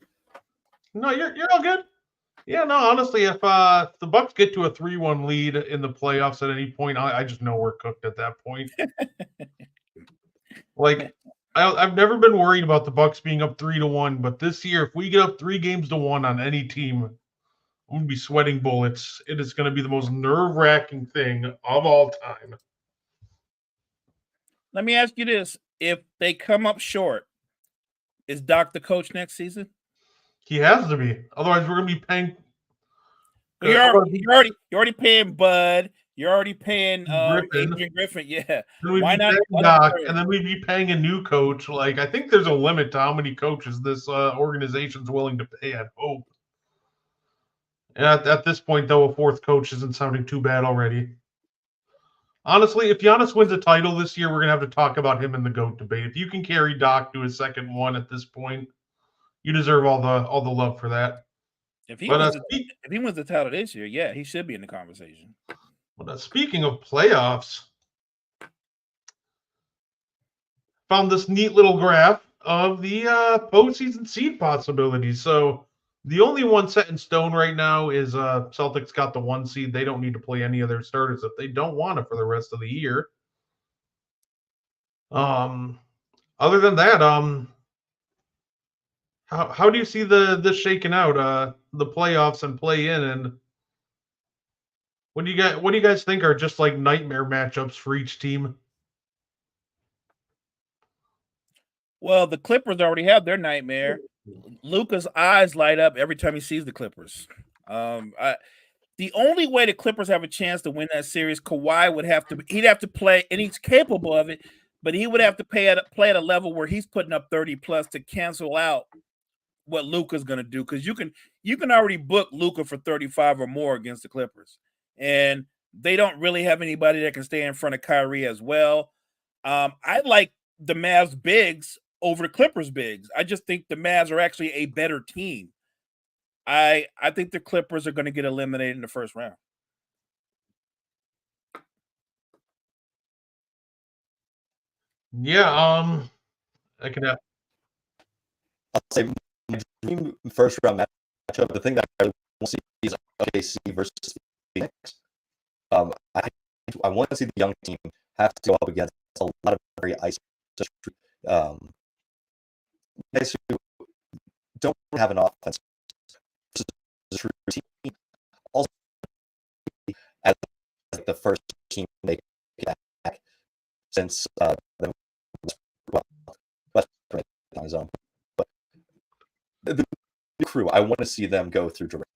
No, you're all good. Yeah, no, honestly, if the Bucks get to a 3-1 lead in the playoffs at any point, I just know we're cooked at that point. Like, I've never been worried about the Bucks being up 3-1, but this year, if we get up 3-1 on any team, I'm gonna be sweating bullets. It is gonna be the most nerve-wracking thing of all time. Let me ask you this: if they come up short, is Doc the coach next season? He has to be. Otherwise, we're gonna be paying. You're already paying Bud. You're already paying Griffin. Adrian Griffin. Yeah. Why not Doc? And then we'd be paying a new coach. Like, I think there's a limit to how many coaches this organization's willing to pay. I'd hope. And at this point, though, a fourth coach isn't sounding too bad already. Honestly, if Giannis wins a title this year, we're gonna have to talk about him in the GOAT debate. If you can carry Doc to his second one at this point, you deserve all the love for that. If he wins the title this year, yeah, he should be in the conversation. But speaking of playoffs, found this neat little graph of the postseason seed possibilities. So the only one set in stone right now is Celtics got the 1 seed. They don't need to play any of their starters if they don't want to for the rest of the year. Other than that, how do you see this shaking out? The playoffs and play in, and what do you guys think are just like nightmare matchups for each team? Well, the Clippers already have their nightmare. Luka's eyes light up every time he sees the Clippers. The only way the Clippers have a chance to win that series, Kawhi would have to play, and he's capable of it, but he would have to play at a level where he's putting up 30 plus to cancel out what Luka's going to do, because you can already book Luka for 35 or more against the Clippers, and they don't really have anybody that can stay in front of Kyrie as well. I like the Mavs bigs over the Clippers bigs. I just think the Mavs are actually a better team. I think the Clippers are going to get eliminated in the first round. Yeah, I can have. I'll say my dream first round matchup. The thing that I want to see is OKC versus Phoenix. I want to see the young team have to go up against a lot of very ice guys who don't have an offense. Team. Also, as the first team to make it back since the West zone. But the crew, I want to see them go through Durant.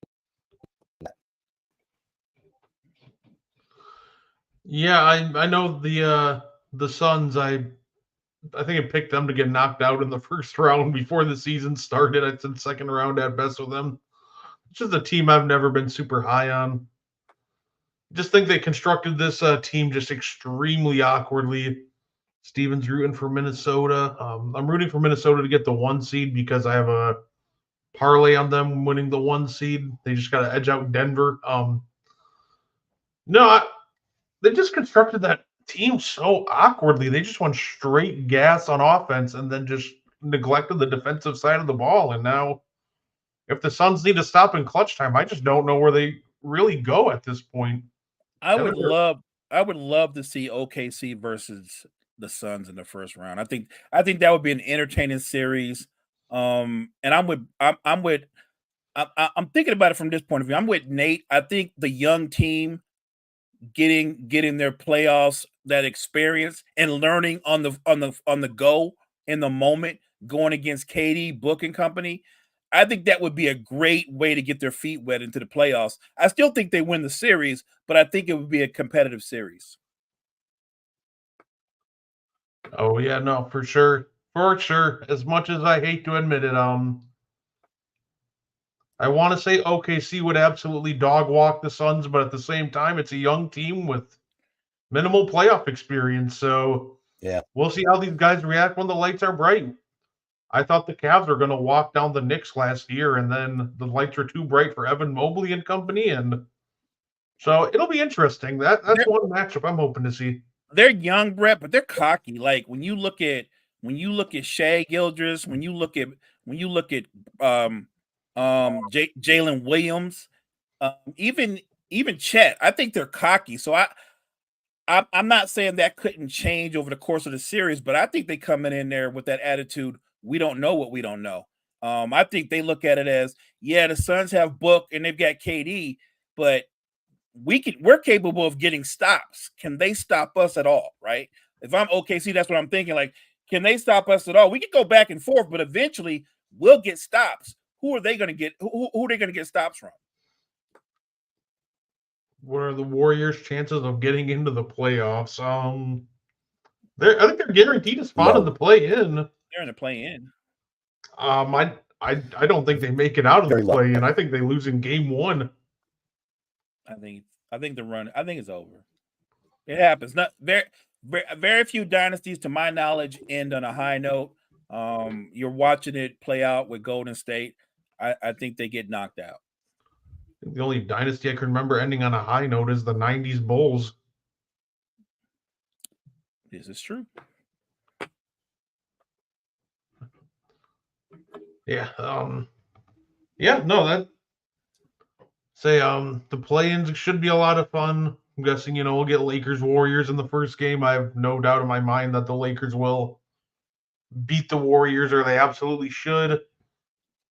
Yeah, I know the Suns. I think I picked them to get knocked out in the first round before the season started. I said second round at best with them. It's just a team I've never been super high on. Just think they constructed this team just extremely awkwardly. Steven's rooting for Minnesota. I'm rooting for Minnesota to get the 1 seed because I have a parlay on them winning the 1 seed. They just got to edge out Denver. They just constructed that team so awkwardly. They just went straight gas on offense and then just neglected the defensive side of the ball. And now, if the Suns need to stop in clutch time, I just don't know where they really go at this point. I would love to see OKC versus the Suns in the first round. I think that would be an entertaining series. And I'm thinking about it from this point of view. I'm with Nate. I think the young team getting their playoffs, that experience, and learning on the go in the moment, going against KD, Book and company. I think that would be a great way to get their feet wet into the playoffs. I still think they win the series, but I think it would be a competitive series. Oh yeah, no, for sure. For sure. As much as I hate to admit it, I want to say OKC would absolutely dog walk the Suns, but at the same time, it's a young team with minimal playoff experience. So Yeah. we'll see how these guys react when the lights are bright. I thought the Cavs were going to walk down the Knicks last year, and then the lights were too bright for Evan Mobley and company, and so it'll be interesting. That's one matchup I'm hoping to see. They're young, Brett, but they're cocky. Like when you look at Shai Gilgeous, when you look at Jalen Williams, even Chet, I think they're cocky. So I'm not saying that couldn't change over the course of the series, but I think they coming in there with that attitude. We don't know what we don't know. I think they look at it as, yeah, the Suns have Book and they've got KD, but we're capable of getting stops. Can they stop us at all? Right? If I'm OKC, that's what I'm thinking. Like, can they stop us at all? We can go back and forth, but eventually we'll get stops. Who are they going to get? Who are they going to get stops from? What are the Warriors' chances of getting into the playoffs? I think they're guaranteed a spot in the play-in. They're in the play-in. I don't think they make it out of the play-in. I think they lose in game one. I think the run. I think it's over. It happens. Not very few dynasties, to my knowledge, end on a high note. You're watching it play out with Golden State. I think they get knocked out. The only dynasty I can remember ending on a high note is the '90s Bulls. This is true. Yeah. No, the play-ins should be a lot of fun. I'm guessing, we'll get Lakers Warriors in the first game. I have no doubt in my mind that the Lakers will beat the Warriors, or they absolutely should.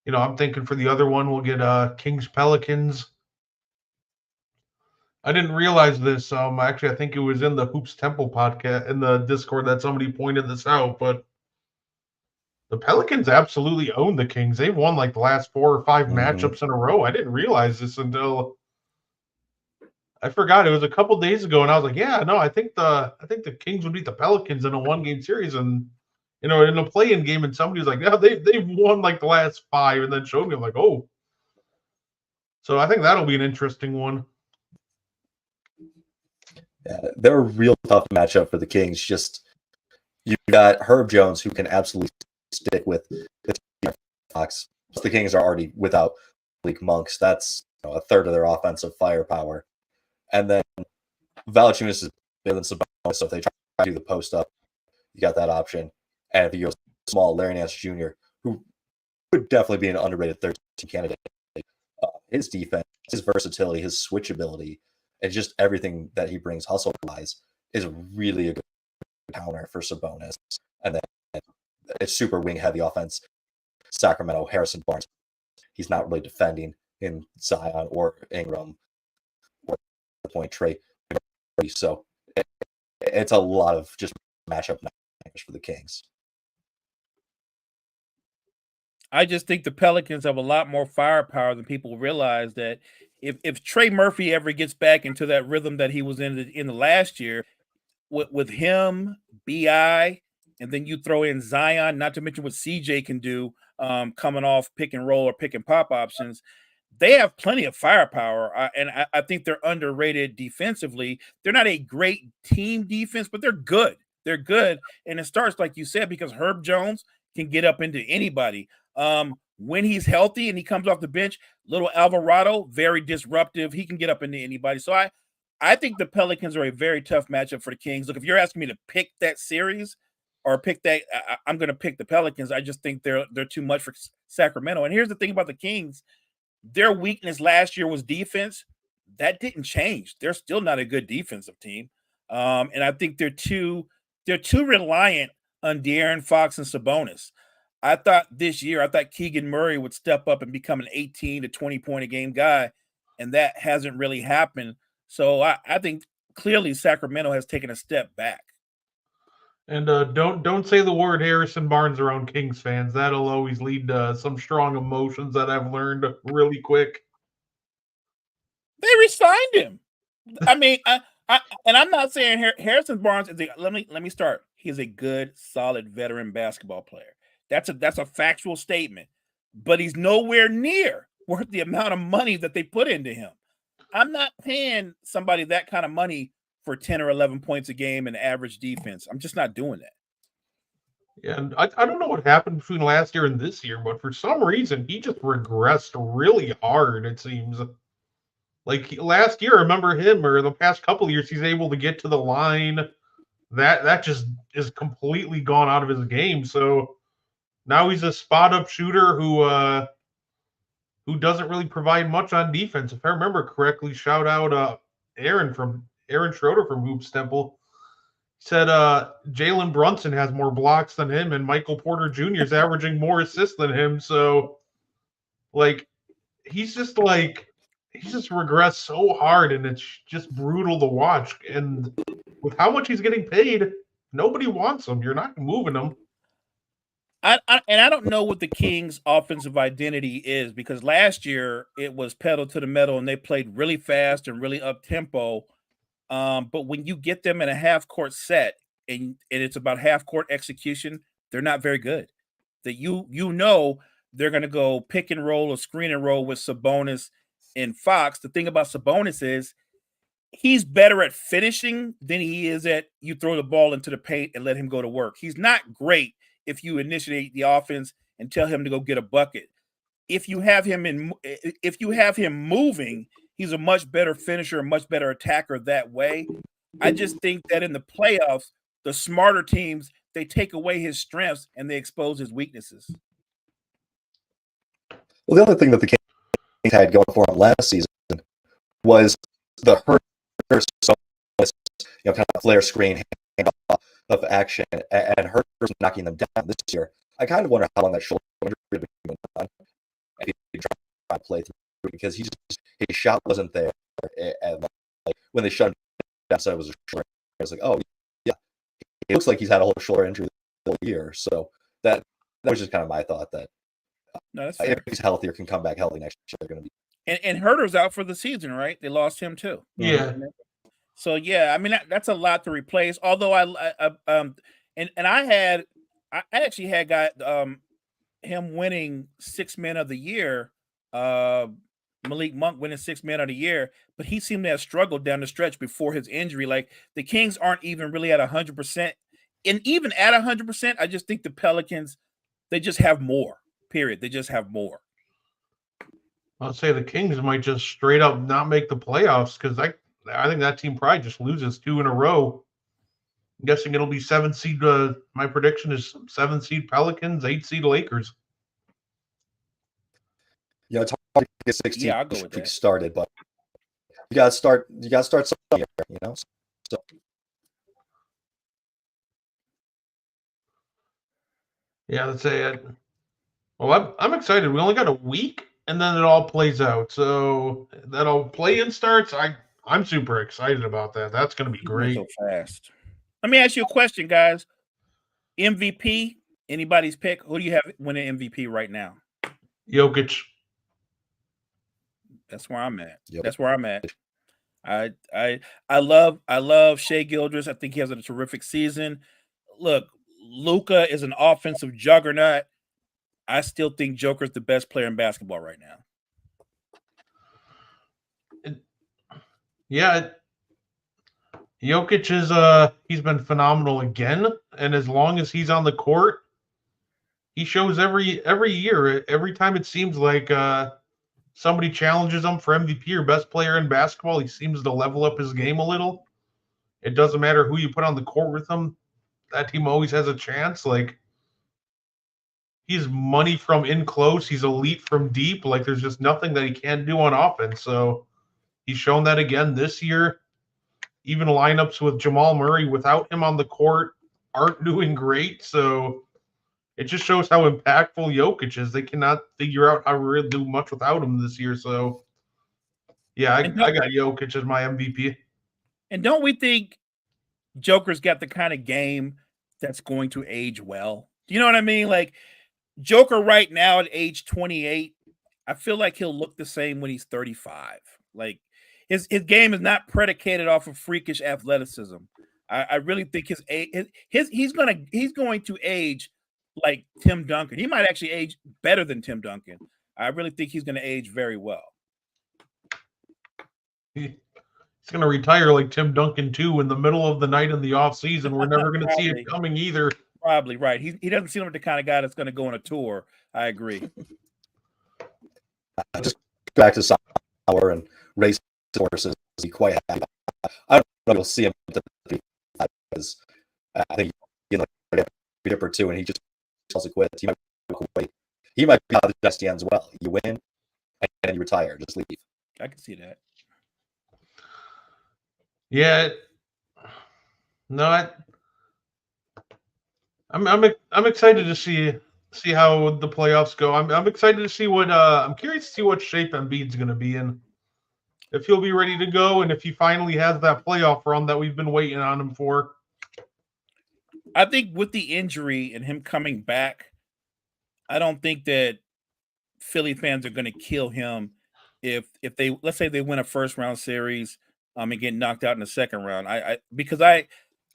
I'm thinking for the other one, we'll get Kings Pelicans. I didn't realize this. Actually, I think it was in the Hoops Temple podcast in the Discord that somebody pointed this out, but the Pelicans absolutely own the Kings. They've won like the last 4 or 5 matchups in a row. I didn't realize this until I forgot. It was a couple days ago, and I was like, "Yeah, no, I think the Kings would beat the Pelicans in a 1-game series." And in a play-in game, and somebody was like, "Yeah, they've won like the last 5," and then showed me. I'm like, "Oh." So I think that'll be an interesting one. Yeah, they're a real tough matchup for the Kings. Just you've got Herb Jones, who can absolutely stick with Fox. The Kings are already without Malik Monks. That's a third of their offensive firepower. And then Valanciunas is better than Sabonis, so if they try to do the post up, you got that option. And if you go small, Larry Nance Jr., who would definitely be an underrated third-team candidate, his defense, his versatility, his switchability, and just everything that he brings hustle-wise is really a good counter for Sabonis. And then it's super wing-heavy offense. Sacramento, Harrison Barnes, he's not really defending in Zion or Ingram or the point Trey. So it's a lot of just matchup for the Kings. I just think the Pelicans have a lot more firepower than people realize. That if Trey Murphy ever gets back into that rhythm that he was in the last year, with him, BI, and then you throw in Zion, not to mention what CJ can do coming off pick and roll or pick and pop options, they have plenty of firepower. And I think they're underrated defensively. They're not a great team defense, but they're good. They're good. And it starts, like you said, because Herb Jones can get up into anybody. When he's healthy and he comes off the bench, little Alvarado, very disruptive. He can get up into anybody. So I think the Pelicans are a very tough matchup for the Kings. Look, if you're asking me to pick that series or pick that, I'm going to pick the Pelicans. I just think they're too much for Sacramento. And here's the thing about the Kings. Their weakness last year was defense. That didn't change. They're still not a good defensive team. And I think they're too reliant on De'Aaron Fox and Sabonis. I thought this year, Keegan Murray would step up and become an 18 to 20 point a game guy, and that hasn't really happened. So I think clearly Sacramento has taken a step back. And don't say the word Harrison Barnes around Kings fans. That'll always lead to some strong emotions that I've learned really quick. They re-signed him. I mean, and I'm not saying Harrison Barnes is let me start. He's a good, solid veteran basketball player. That's a factual statement, but he's nowhere near worth the amount of money that they put into him. I'm not paying somebody that kind of money for 10 or 11 points a game and average defense. I'm just not doing that. Yeah, and I don't know what happened between last year and this year, but for some reason he just regressed really hard, it seems. Like last year, I remember him, or the past couple of years, he's able to get to the line. That just is completely gone out of his game. So now he's a spot-up shooter who doesn't really provide much on defense. If I remember correctly, shout out Aaron Schroeder from Hoops Temple. Said Jalen Brunson has more blocks than him, and Michael Porter Jr. is averaging more assists than him. So, like, he's just regressed so hard, and it's just brutal to watch. And with how much he's getting paid, nobody wants him. You're not moving him. I don't know what the Kings' offensive identity is, because last year it was pedal to the metal and they played really fast and really up tempo. But when you get them in a half court set and it's about half court execution, they're not very good. That you know they're going to go pick and roll or screen and roll with Sabonis and Fox. The thing about Sabonis is he's better at finishing than he is at you throw the ball into the paint and let him go to work. He's not great if you initiate the offense and tell him to go get a bucket. If you have him moving, he's a much better finisher, a much better attacker that way. I just think that in the playoffs, the smarter teams, they take away his strengths and they expose his weaknesses. Well, the other thing that the Kings had going for them last season was the Hurts, kind of flare screen of action, and Hurts knocking them down this year. I kind of wonder how long that shoulder injury went on if he tried to play through, because his shot wasn't there. And like, when they shut him down, said it was a shoulder. I was like, oh yeah, it looks like he's had a whole shoulder injury the whole year. So that was just kind of my thought that no, that's fair. If he's healthier, can come back healthy next year. They're going to be. And Herter's out for the season, right? They lost him too. Yeah. So yeah, I mean that's a lot to replace. Although I actually had got him winning 6 Men of the Year, Malik Monk winning 6 Men of the Year, but he seemed to have struggled down the stretch before his injury. Like the Kings aren't even really at 100%, and even at 100%, I just think the Pelicans, they just have more. Period. They just have more. I'll say the Kings might just straight up not make the playoffs, because I think that team probably just loses 2 in a row. I'm guessing it'll be 7 seed. My prediction is 7 seed Pelicans, 8 seed Lakers. Yeah, it's hard to get 16 I'll go with that. Started, but you gotta start somewhere, So yeah, let's say it. Well, I'm excited. We only got a week, and then it all plays out. So that all play-in starts. I'm super excited about that. That's going to be great. So fast. Let me ask you a question, guys. MVP, anybody's pick? Who do you have winning MVP right now? Jokic. That's where I'm at. Yep. That's where I'm at. I love Shai Gilgeous. I think he has a terrific season. Look, Luka is an offensive juggernaut. I still think Joker's the best player in basketball right now. Yeah, Jokic is he's been phenomenal again, and as long as he's on the court, he shows every year. Every time it seems like somebody challenges him for MVP or best player in basketball, he seems to level up his game a little. It doesn't matter who you put on the court with him, that team always has a chance. Like, he's money from in close. He's elite from deep. Like, there's just nothing that he can't do on offense. So he's shown that again this year. Even lineups with Jamal Murray without him on the court aren't doing great. So it just shows how impactful Jokic is. They cannot figure out how to really do much without him this year. So, yeah, I got Jokic as my MVP. And don't we think Joker's got the kind of game that's going to age well? Do you know what I mean? Like Joker right now at age 28, I feel like he'll look the same when he's 35. Like his game is not predicated off of freakish athleticism. I really think he's going to age like Tim Duncan. He might actually age better than Tim Duncan. I really think he's going to age very well. He's going to retire like Tim Duncan too in the middle of the night in the off season. We're never going to see it coming either. Probably right. He doesn't seem like the kind of guy that's going to go on a tour. I agree. Just go back to Sauer and race horses. Be quite happy. I don't know if you'll see him because I think he's a dipper too, and he just calls it quits. He might be out of the dusty ends well. You win and then you retire. Just leave. I can see that. Yeah. No, I'm excited to see how the playoffs go. I'm excited to see what I'm curious to see what shape Embiid's going to be in. If he'll be ready to go, and if he finally has that playoff run that we've been waiting on him for. I think with the injury and him coming back, I don't think that Philly fans are going to kill him if they, let's say they win a first round series and get knocked out in the second round. Because I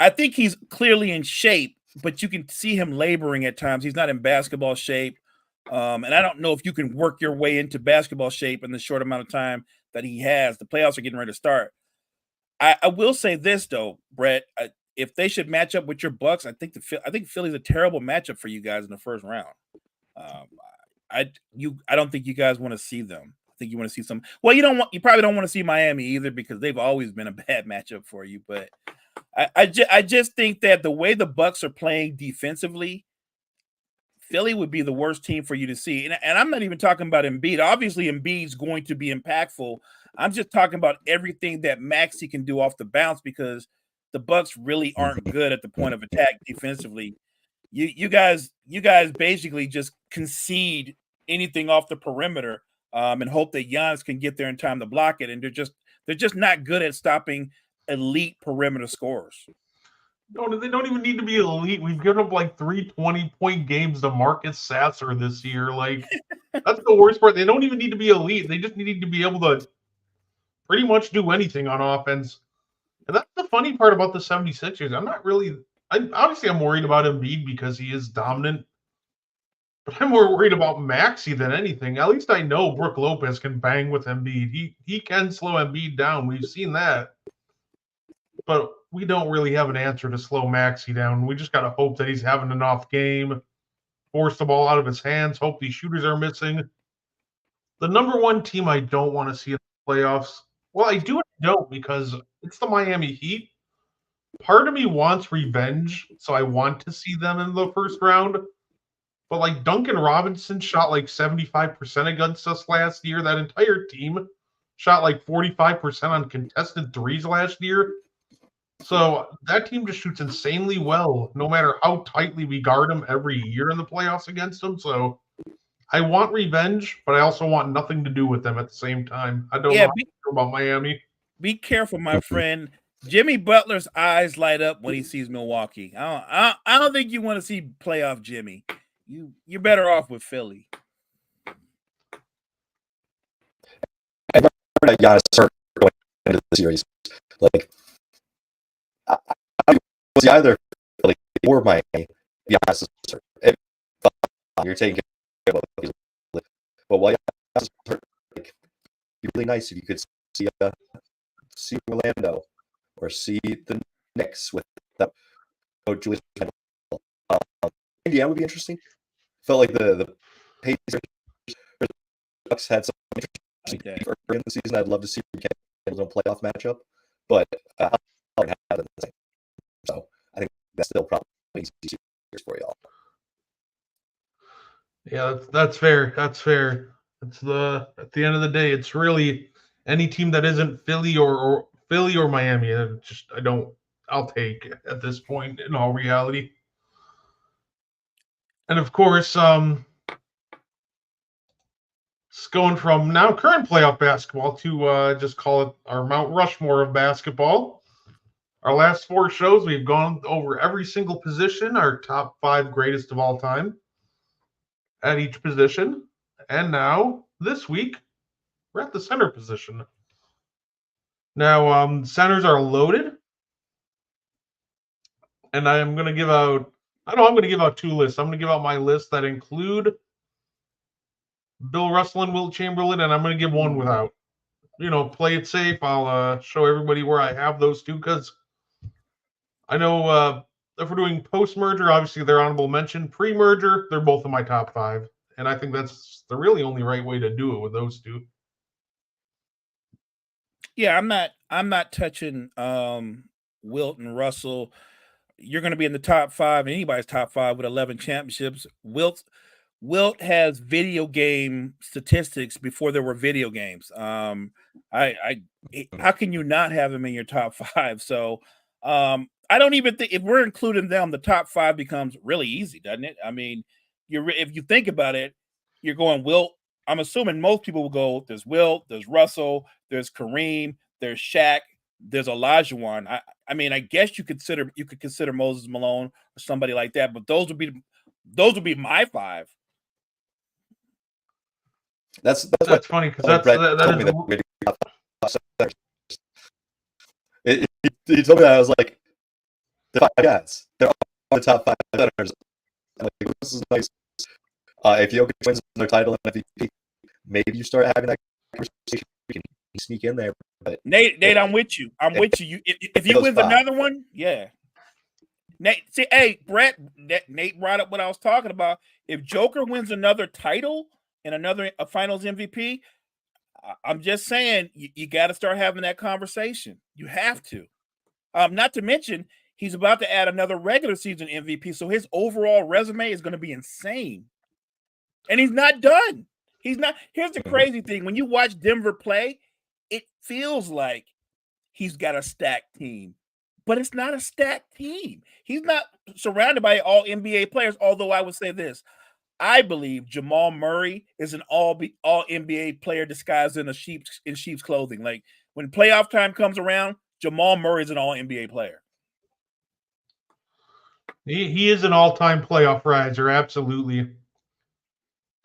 think he's clearly in shape, but you can see him laboring at times. He's not in basketball shape. And I don't know if you can work your way into basketball shape in the short amount of time that he has. The playoffs are getting ready to start. I will say this though, Brett, if they should match up with your Bucks, I think Philly's a terrible matchup for you guys in the first round. I don't think you guys want to see them. I think you want to see some. Well, you probably don't want to see Miami either because they've always been a bad matchup for you. But I just think that the way the Bucks are playing defensively, Philly would be the worst team for you to see. And I'm not even talking about Embiid. Obviously, Embiid's going to be impactful. I'm just talking about everything that Maxey can do off the bounce because the Bucks really aren't good at the point of attack defensively. You guys basically just concede anything off the perimeter and hope that Giannis can get there in time to block it. And they're just not good at stopping elite perimeter scorers. No, they don't even need to be elite. We've given up like 3 20-point games to Marcus Sasser this year. Like, that's the worst part. They don't even need to be elite. They just need to be able to pretty much do anything on offense. And that's the funny part about the 76ers. I'm worried about Embiid because he is dominant. But I'm more worried about Maxey than anything. At least I know Brook Lopez can bang with Embiid. He can slow Embiid down. We've seen that. But we don't really have an answer to slow Maxey down. We just got to hope that he's having an off game, force the ball out of his hands, hope these shooters are missing. The number one team I don't want to see in the playoffs, well, I do and don't because it's the Miami Heat. Part of me wants revenge, so I want to see them in the first round. But like Duncan Robinson shot like 75% against us last year. That entire team shot like 45% on contested threes last year. So that team just shoots insanely well, no matter how tightly we guard them every year in the playoffs against them. So I want revenge, but I also want nothing to do with them at the same time. I don't know about Miami. Be careful, my friend. Jimmy Butler's eyes light up when he sees Milwaukee. I don't think you want to see playoff Jimmy. You're better off with Philly. I remember that Giannis going into the series. Like, I don't see either Philly or Miami. Giannis is hurt. You're taking care of it. But while Giannis is hurt, like, it'd be really nice if you could see Orlando or see the Knicks with that coach Julius Randle. Indiana would be interesting. Felt like the Pacers or the Bucks had some interesting like early in the season. I'd love to see a playoff matchup, but I don't have it the same. So I think that's still probably easy for y'all. Yeah, that's fair. That's fair. At the end of the day, it's really any team that isn't Philly or Miami. I'll take at this point in all reality. And of course, it's going from now current playoff basketball to just call it our Mount Rushmore of basketball. Our last 4 shows, we've gone over every single position, our top 5 greatest of all time at each position. And now, this week, we're at the center position. Now, centers are loaded. And I'm going to give out, I'm going to give out 2 lists. I'm going to give out my list that include Bill Russell and Wilt Chamberlain, and I'm going to give one without. Play it safe. I'll show everybody where I have those 2 because I know if we're doing post-merger, obviously they're honorable mention. Pre-merger, they're both in my top 5. And I think that's the really only right way to do it with those 2. Yeah, I'm not touching Wilt and Russell. You're going to be in the top 5, anybody's top 5 with 11 championships. Wilt has video game statistics before there were video games. How can you not have him in your top 5? So I don't even think if we're including them, the top 5 becomes really easy, doesn't it? I mean, if you think about it, you're going Wilt. I'm assuming most people will go, there's Wilt, there's Russell, there's Kareem, there's Shaq, there's Olajuwon. I mean, I guess you could consider Moses Malone or somebody like that, but those would be my 5. That's funny because he told me that. I was like, the 5 guys, they're all the top 5 centers. I'm like, this is nice. If Jokic wins another title in MVP, maybe you start having that conversation. You can sneak in there. But Nate, I'm with you. I'm with you. If you win another one, yeah. Nate, see, hey, Brett, Nate brought up what I was talking about. If Joker wins another title and a Finals MVP, I'm just saying you got to start having that conversation. You have to. Not to mention, he's about to add another regular season MVP, so his overall resume is going to be insane. And he's not done. He's not. Here's the crazy thing. When you watch Denver play, it feels like he's got a stacked team, but it's not a stacked team. He's not surrounded by all NBA players, although I would say this. I believe Jamal Murray is an all NBA player disguised in sheep's clothing. Like when playoff time comes around, Jamal Murray is an all NBA player. He is an all-time playoff riser, absolutely.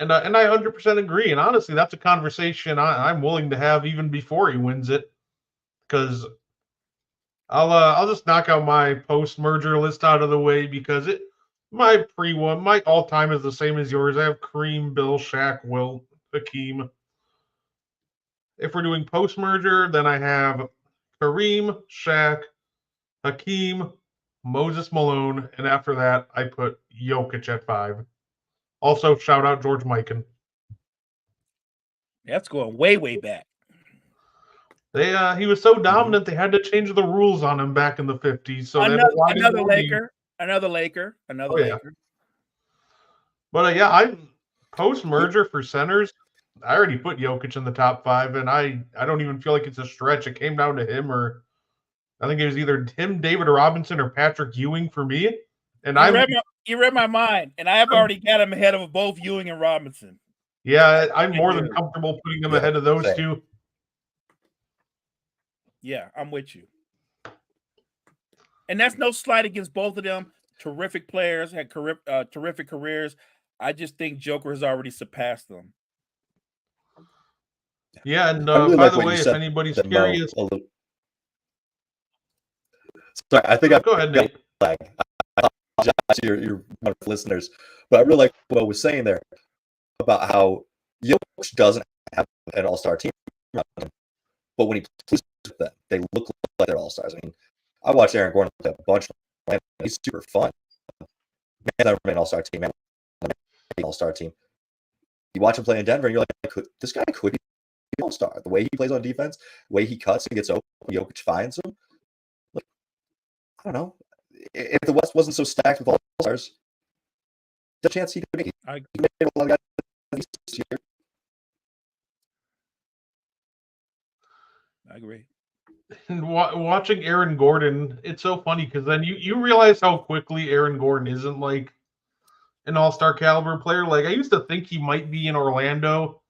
And I 100% agree. And honestly, that's a conversation I'm willing to have even before he wins it, because I'll just knock out my post-merger list out of the way because my all-time is the same as yours. I have Kareem, Bill, Shaq, Wilt, Hakeem. If we're doing post-merger, then I have Kareem, Shaq, Hakeem, Moses Malone, and after that, I put Jokic at 5. Also, shout out George Mikan. That's going way, way back. He was so dominant they had to change the rules on him back in the 50s. So another Laker. Yeah. But I'm post-merger for centers. I already put Jokic in the top 5, and I don't even feel like it's a stretch. It came down to him, or I think it was either him, David Robinson, or Patrick Ewing for me. And you read my mind, and I have already got him ahead of both Ewing and Robinson. Yeah, I'm more than comfortable putting him ahead of those 2. Yeah, I'm with you. And that's no slight against both of them. Terrific players, had terrific careers. I just think Joker has already surpassed them. Yeah, and by the way, if anybody's curious, sorry, I think go ahead, Nate. I apologize to your listeners, but I really like what I was saying there about how Jokic doesn't have an all-star team, but when he plays with them, they look like they're all-stars. I mean, I watched Aaron Gordon play a bunch of them. He's super fun. Man, never made an all-star team. Man, all-star team. You watch him play in Denver, and you're like, this guy could be an all-star. The way he plays on defense, the way he cuts and gets open, Jokic finds him. Like, I don't know. If the West wasn't so stacked with all-stars, there's a chance he could make it. He made a lot of guys this year. I agree. And watching Aaron Gordon, it's so funny because then you realize how quickly Aaron Gordon isn't like an all-star caliber player. Like I used to think he might be in Orlando,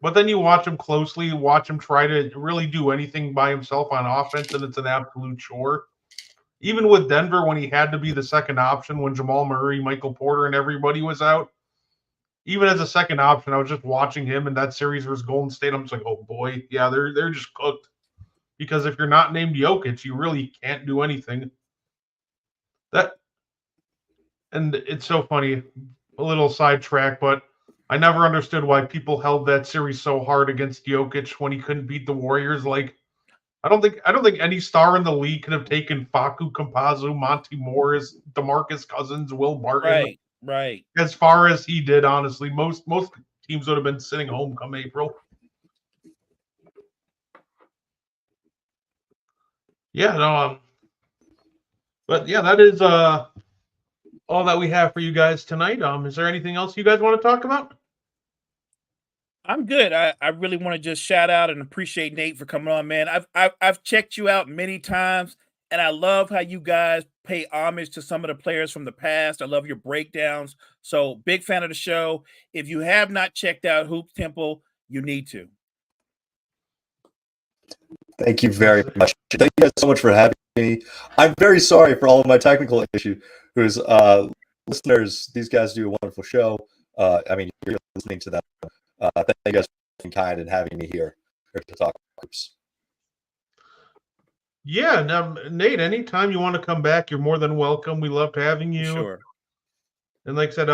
but then you watch him closely, watch him try to really do anything by himself on offense, and it's an absolute chore. even with Denver when he had to be the second option when Jamal Murray, Michael Porter, and everybody was out. Even as a second option, I was just watching him in that series versus Golden State. I'm just like, oh boy, yeah, they're just cooked. Because if you're not named Jokic, you really can't do anything. And it's so funny, a little sidetrack, but I never understood why people held that series so hard against Jokic when he couldn't beat the Warriors. Like, I don't think any star in the league could have taken Facu Campazzo, Monty Morris, DeMarcus Cousins, Will Barton Right. as far as he did. Honestly, most teams would have been sitting home come April. Yeah, no, but yeah, that is all that we have for you guys tonight. Is there anything else you guys want to talk about? I'm good. I really want to just shout out and appreciate Nate for coming on, man. I've checked you out many times, and I love how you guys pay homage to some of the players from the past. I love your breakdowns. So big fan of the show. If you have not checked out Hoops Temple, you need to. Thank you very much. Thank you guys so much for having me. I'm very sorry for all of my technical issues. Listeners, these guys do a wonderful show. I mean, you're listening to them. Thank you guys for being kind and having me here to talk hoops. Yeah, now, Nate, anytime you want to come back, you're more than welcome. We loved having you. Sure. And like I said,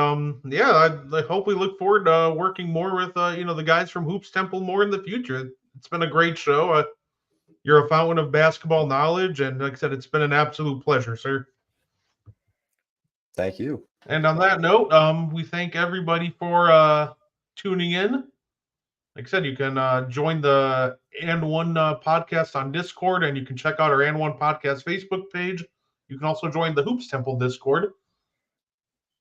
yeah, I hope we look forward to working more with the guys from Hoops Temple more in the future. It's been a great show. You're a fountain of basketball knowledge, and like I said, it's been an absolute pleasure, sir. Thank you. And on that note, we thank everybody for tuning in. Like I said, you can join the And One podcast on Discord, and you can check out our And One podcast Facebook page. You can also join the Hoops Temple Discord.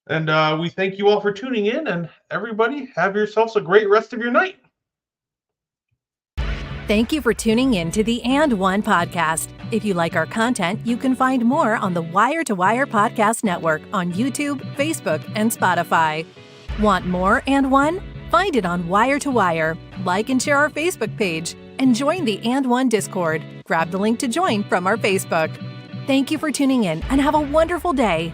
And we thank you all for tuning in, and everybody have yourselves a great rest of your night. Thank you for tuning in to the And One podcast. If you like our content, you can find more on the Wire to Wire Podcast Network on YouTube, Facebook, and Spotify. Want more And One? Find it on Wire to Wire. Like and share our Facebook page, and join the And One Discord. Grab the link to join from our Facebook. Thank you for tuning in, and have a wonderful day.